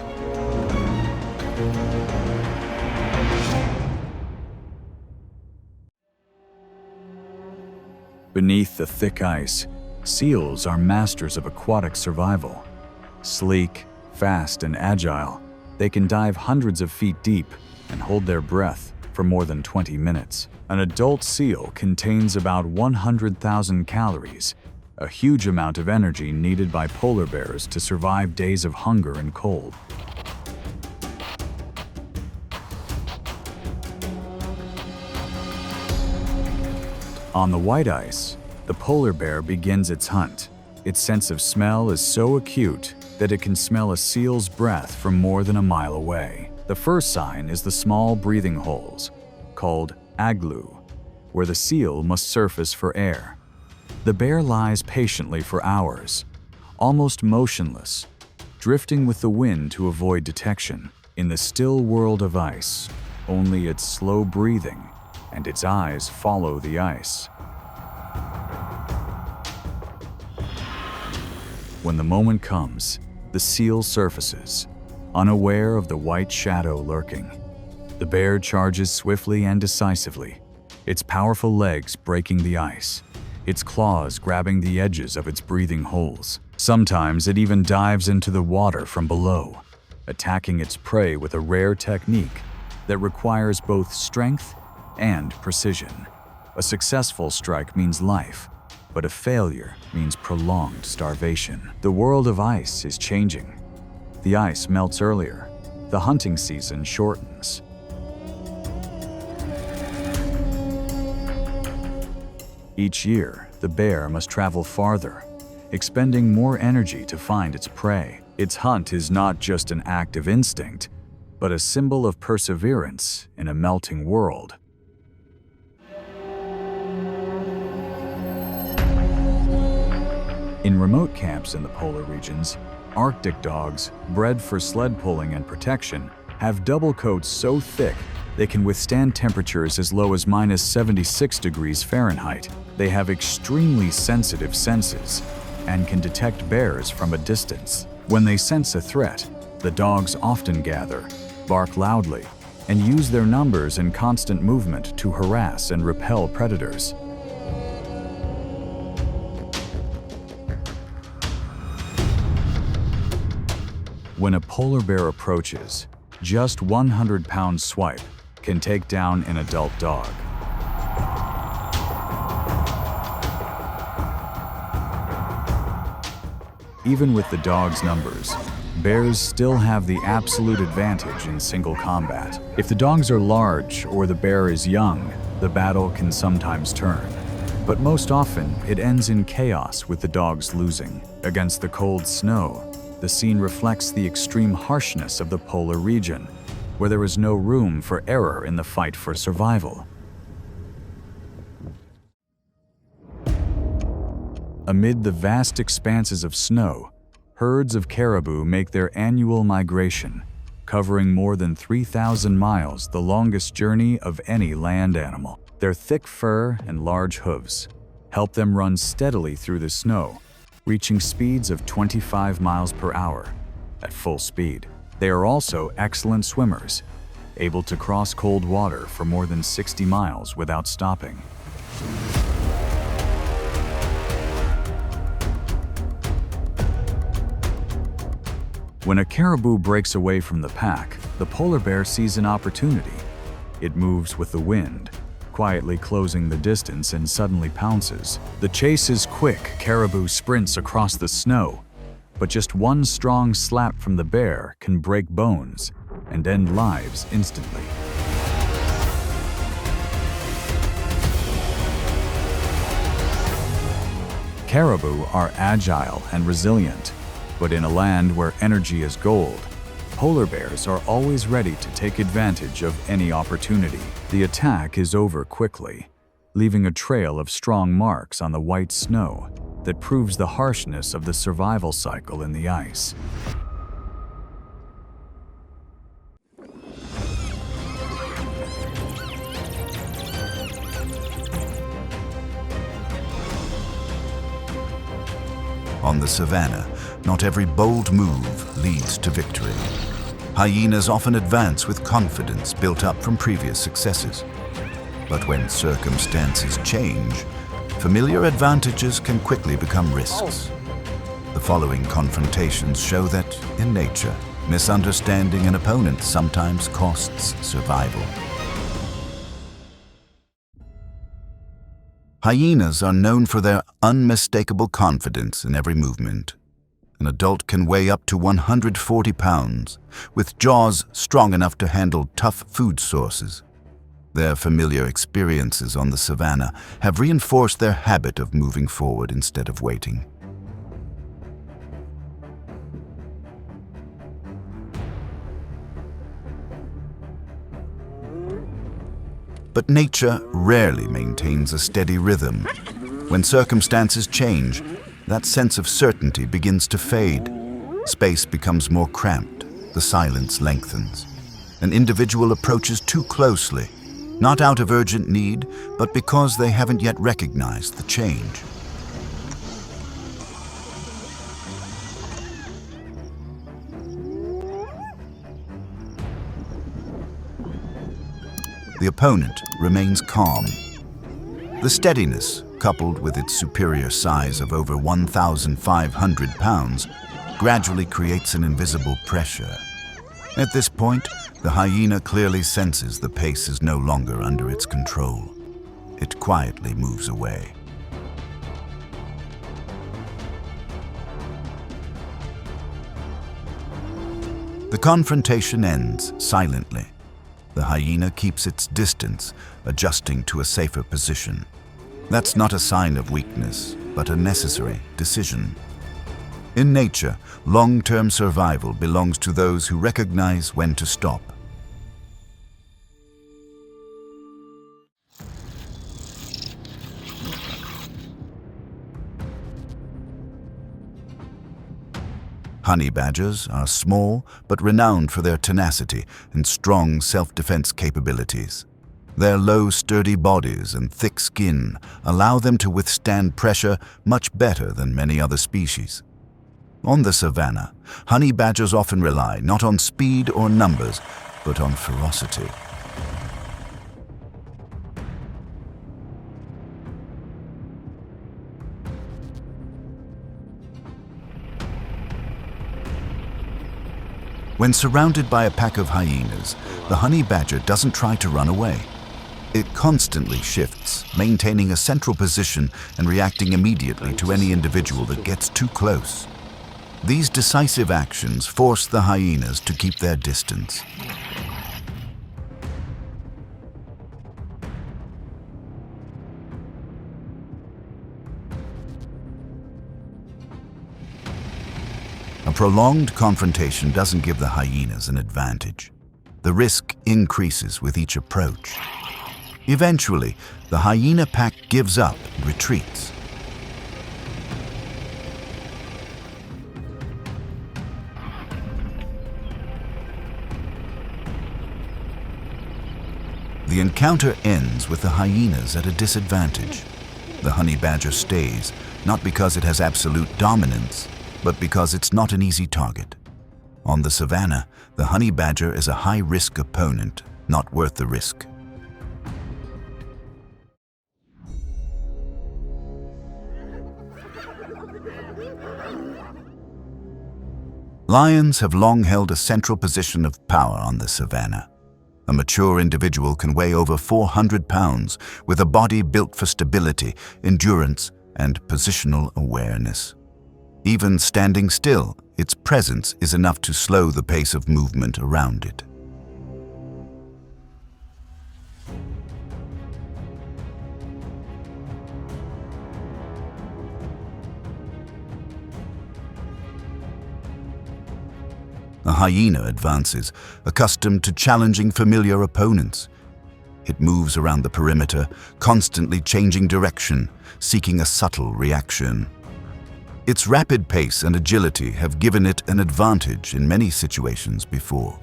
Beneath the thick ice, seals are masters of aquatic survival. Sleek, fast, and agile, they can dive hundreds of feet deep and hold their breath for more than 20 minutes. An adult seal contains about 100,000 calories, a huge amount of energy needed by polar bears to survive days of hunger and cold. On the white ice, the polar bear begins its hunt. Its sense of smell is so acute that it can smell a seal's breath from more than a mile away. The first sign is the small breathing holes, called aglue, where the seal must surface for air. The bear lies patiently for hours, almost motionless, drifting with the wind to avoid detection. In the still world of ice, only its slow breathing and its eyes follow the ice. When the moment comes, the seal surfaces, unaware of the white shadow lurking. The bear charges swiftly and decisively, its powerful legs breaking the ice, its claws grabbing the edges of its breathing holes. Sometimes it even dives into the water from below, attacking its prey with a rare technique that requires both strength and precision. A successful strike means life, but a failure means prolonged starvation. The world of ice is changing. The ice melts earlier. The hunting season shortens. Each year, the bear must travel farther, expending more energy to find its prey. Its hunt is not just an act of instinct, but a symbol of perseverance in a melting world. In remote camps in the polar regions, Arctic dogs, bred for sled pulling and protection, have double coats so thick they can withstand temperatures as low as -76 degrees Fahrenheit. They have extremely sensitive senses and can detect bears from a distance. When they sense a threat, the dogs often gather, bark loudly, and use their numbers and constant movement to harass and repel predators. When a polar bear approaches, just 100-pound swipe can take down an adult dog. Even with the dog's numbers, bears still have the absolute advantage in single combat. If the dogs are large or the bear is young, the battle can sometimes turn. But most often, it ends in chaos with the dogs losing. Against the cold snow, the scene reflects the extreme harshness of the polar region, where there is no room for error in the fight for survival. Amid the vast expanses of snow, herds of caribou make their annual migration, covering more than 3,000 miles, the longest journey of any land animal. Their thick fur and large hooves help them run steadily through the snow, reaching speeds of 25 miles per hour at full speed. They are also excellent swimmers, able to cross cold water for more than 60 miles without stopping. When a caribou breaks away from the pack, the polar bear sees an opportunity. It moves with the wind, quietly closing the distance and suddenly pounces. The chase is quick. Caribou sprints across the snow, but just one strong slap from the bear can break bones and end lives instantly. Caribou are agile and resilient, but in a land where energy is gold, polar bears are always ready to take advantage of any opportunity. The attack is over quickly, leaving a trail of strong marks on the white snow that proves the harshness of the survival cycle in the ice. On the savannah, not every bold move leads to victory. Hyenas often advance with confidence built up from previous successes. But when circumstances change, familiar advantages can quickly become risks. The following confrontations show that, in nature, misunderstanding an opponent sometimes costs survival. Hyenas are known for their unmistakable confidence in every movement. An adult can weigh up to 140 pounds, with jaws strong enough to handle tough food sources. Their familiar experiences on the savannah have reinforced their habit of moving forward instead of waiting. But nature rarely maintains a steady rhythm. When circumstances change, that sense of certainty begins to fade. Space becomes more cramped, the silence lengthens. An individual approaches too closely, not out of urgent need, but because they haven't yet recognized the change. The opponent remains calm. The steadiness, coupled with its superior size of over 1,500 pounds, gradually creates an invisible pressure. At this point, the hyena clearly senses the pace is no longer under its control. It quietly moves away. The confrontation ends silently. The hyena keeps its distance, adjusting to a safer position. That's not a sign of weakness, but a necessary decision. In nature, long-term survival belongs to those who recognize when to stop. Honey badgers are small but renowned for their tenacity and strong self-defense capabilities. Their low, sturdy bodies and thick skin allow them to withstand pressure much better than many other species. On the savannah, honey badgers often rely not on speed or numbers, but on ferocity. When surrounded by a pack of hyenas, the honey badger doesn't try to run away. It constantly shifts, maintaining a central position and reacting immediately to any individual that gets too close. These decisive actions force the hyenas to keep their distance. A prolonged confrontation doesn't give the hyenas an advantage. The risk increases with each approach. Eventually, the hyena pack gives up and retreats. The encounter ends with the hyenas at a disadvantage. The honey badger stays, not because it has absolute dominance, but because it's not an easy target. On the savannah, the honey badger is a high-risk opponent, not worth the risk. Lions have long held a central position of power on the savannah. A mature individual can weigh over 400 pounds, with a body built for stability, endurance, and positional awareness. Even standing still, its presence is enough to slow the pace of movement around it. A hyena advances, accustomed to challenging familiar opponents. It moves around the perimeter, constantly changing direction, seeking a subtle reaction. Its rapid pace and agility have given it an advantage in many situations before.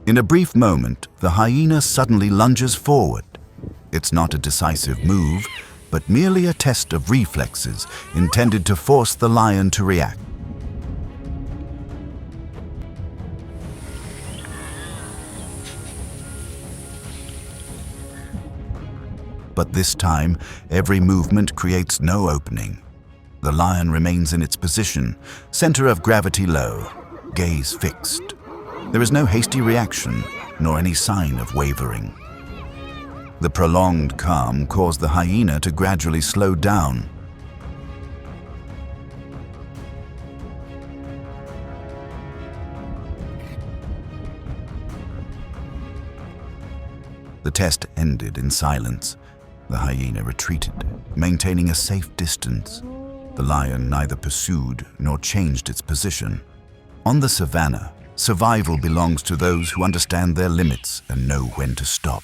In a brief moment, the hyena suddenly lunges forward. It's not a decisive move, but merely a test of reflexes intended to force the lion to react. But this time, every movement creates no opening. The lion remains in its position, center of gravity low, gaze fixed. There is no hasty reaction, nor any sign of wavering. The prolonged calm caused the hyena to gradually slow down. The test ended in silence. The hyena retreated, maintaining a safe distance. The lion neither pursued nor changed its position. On the savannah, Survival belongs to those who understand their limits and know when to stop.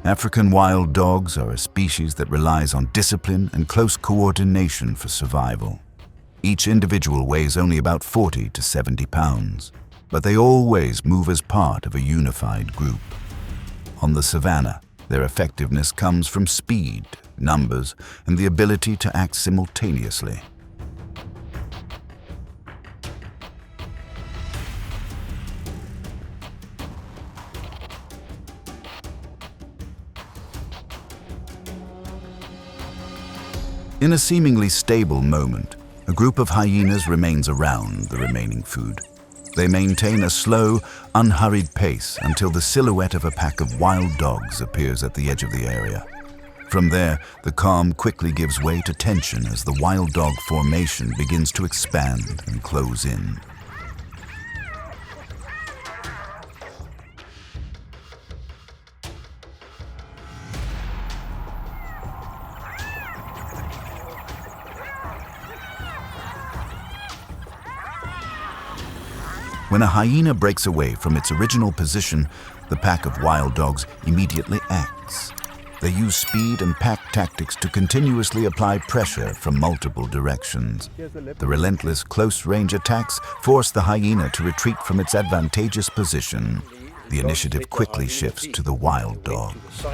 African wild dogs are a species that relies on discipline and close coordination for survival. Each individual weighs only about 40 to 70 pounds, but they always move as part of a unified group. On the savannah, their effectiveness comes from speed, numbers, and the ability to act simultaneously. In a seemingly stable moment, a group of hyenas remains around the remaining food. They maintain a slow, unhurried pace until the silhouette of a pack of wild dogs appears at the edge of the area. From there, the calm quickly gives way to tension as the wild dog formation begins to expand and close in. When a hyena breaks away from its original position, the pack of wild dogs immediately acts. They use speed and pack tactics to continuously apply pressure from multiple directions. The relentless close-range attacks force the hyena to retreat from its advantageous position. The initiative quickly shifts to the wild dogs.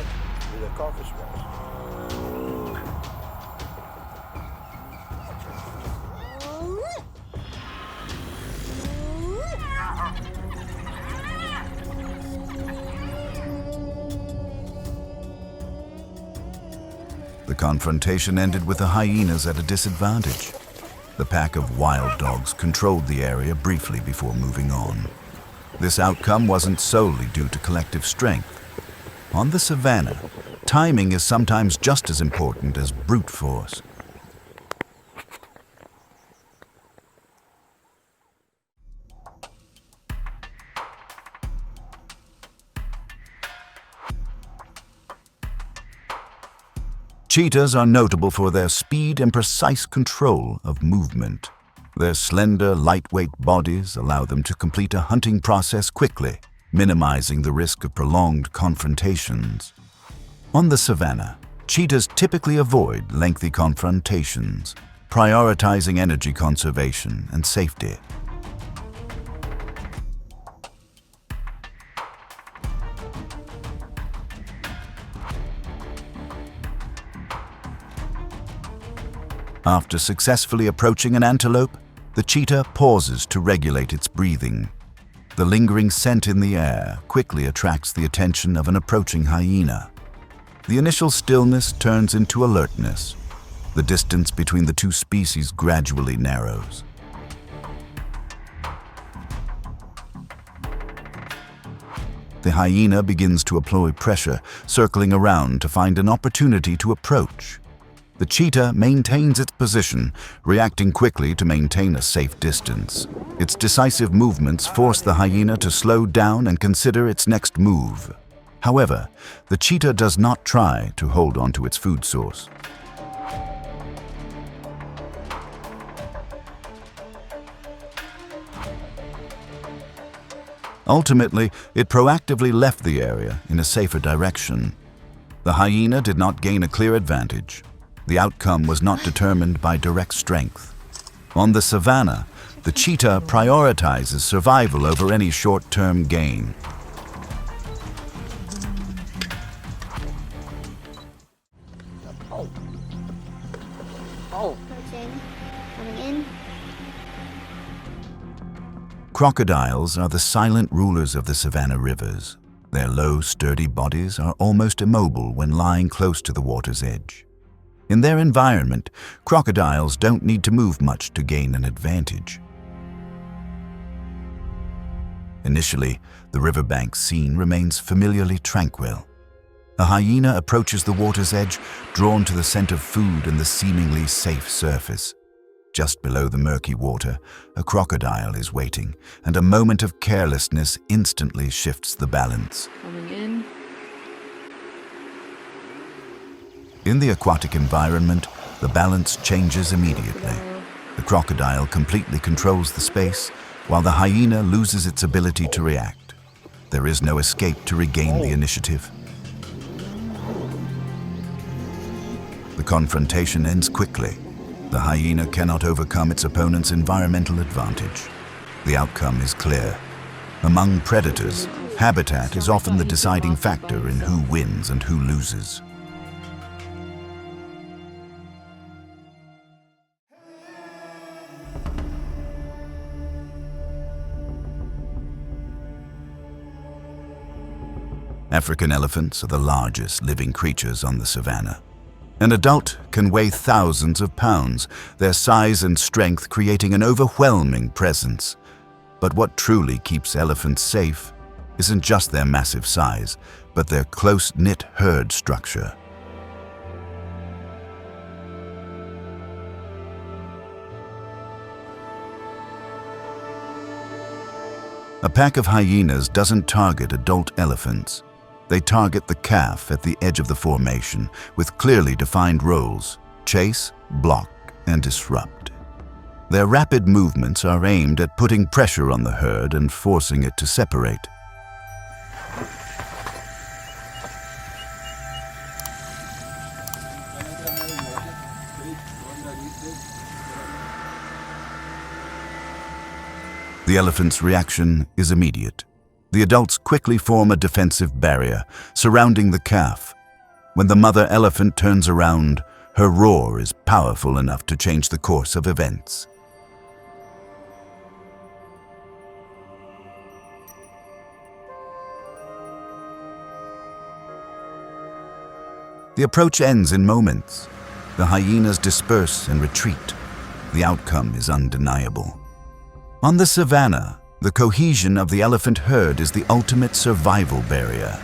The confrontation ended with the hyenas at a disadvantage. The pack of wild dogs controlled the area briefly before moving on. This outcome wasn't solely due to collective strength. On the savannah, timing is sometimes just as important as brute force. Cheetahs are notable for their speed and precise control of movement. Their slender, lightweight bodies allow them to complete a hunting process quickly, minimizing the risk of prolonged confrontations. On the savannah, cheetahs typically avoid lengthy confrontations, prioritizing energy conservation and safety. After successfully approaching an antelope, the cheetah pauses to regulate its breathing. The lingering scent in the air quickly attracts the attention of an approaching hyena. The initial stillness turns into alertness. The distance between the two species gradually narrows. The hyena begins to apply pressure, circling around to find an opportunity to approach. The cheetah maintains its position, reacting quickly to maintain a safe distance. Its decisive movements force the hyena to slow down and consider its next move. However, the cheetah does not try to hold on to its food source. Ultimately, it proactively left the area in a safer direction. The hyena did not gain a clear advantage. The outcome was not determined by direct strength. On the savannah, the cheetah prioritizes survival over any short-term gain. Approaching. Coming in. Crocodiles are the silent rulers of the savannah rivers. Their low, sturdy bodies are almost immobile when lying close to the water's edge. In their environment, crocodiles don't need to move much to gain an advantage. Initially, the riverbank scene remains familiarly tranquil. A hyena approaches the water's edge, drawn to the scent of food and the seemingly safe surface. Just below the murky water, a crocodile is waiting, and a moment of carelessness instantly shifts the balance. Coming in. In the aquatic environment, the balance changes immediately. The crocodile completely controls the space, while the hyena loses its ability to react. There is no escape to regain the initiative. The confrontation ends quickly. The hyena cannot overcome its opponent's environmental advantage. The outcome is clear. Among predators, habitat is often the deciding factor in who wins and who loses. African elephants are the largest living creatures on the savanna. An adult can weigh thousands of pounds, their size and strength creating an overwhelming presence. But what truly keeps elephants safe isn't just their massive size, but their close-knit herd structure. A pack of hyenas doesn't target adult elephants. They target the calf at the edge of the formation with clearly defined roles: chase, block, and disrupt. Their rapid movements are aimed at putting pressure on the herd and forcing it to separate. The elephant's reaction is immediate. The adults quickly form a defensive barrier, surrounding the calf. When the mother elephant turns around, her roar is powerful enough to change the course of events. The approach ends in moments. The hyenas disperse and retreat. The outcome is undeniable. On the savanna, the cohesion of the elephant herd is the ultimate survival barrier.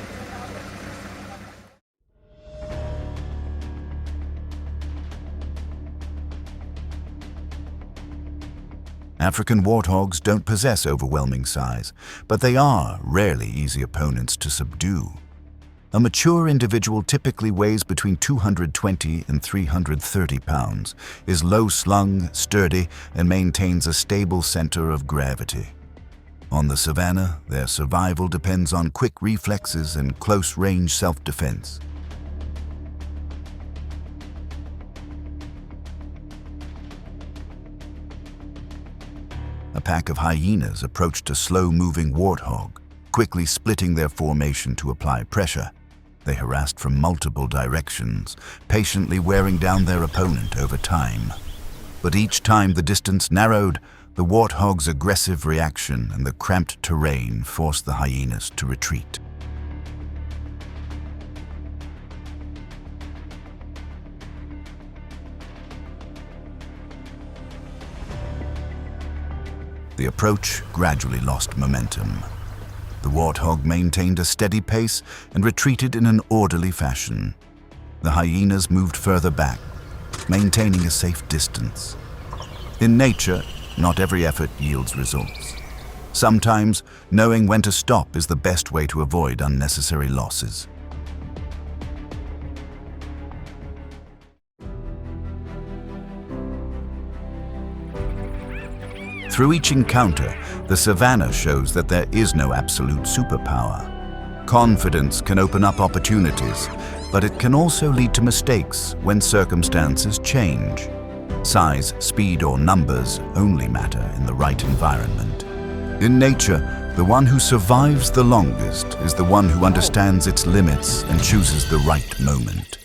African warthogs don't possess overwhelming size, but they are rarely easy opponents to subdue. A mature individual typically weighs between 220 and 330 pounds, is low-slung, sturdy, and maintains a stable center of gravity. On the savanna, their survival depends on quick reflexes and close-range self-defense. A pack of hyenas approached a slow-moving warthog, quickly splitting their formation to apply pressure. They harassed from multiple directions, patiently wearing down their opponent over time. But each time the distance narrowed, the warthog's aggressive reaction and the cramped terrain forced the hyenas to retreat. The approach gradually lost momentum. The warthog maintained a steady pace and retreated in an orderly fashion. The hyenas moved further back, maintaining a safe distance. In nature, not every effort yields results. Sometimes, knowing when to stop is the best way to avoid unnecessary losses. Through each encounter, the savanna shows that there is no absolute superpower. Confidence can open up opportunities, but it can also lead to mistakes when circumstances change. Size, speed, or numbers only matter in the right environment. In nature, the one who survives the longest is the one who understands its limits and chooses the right moment.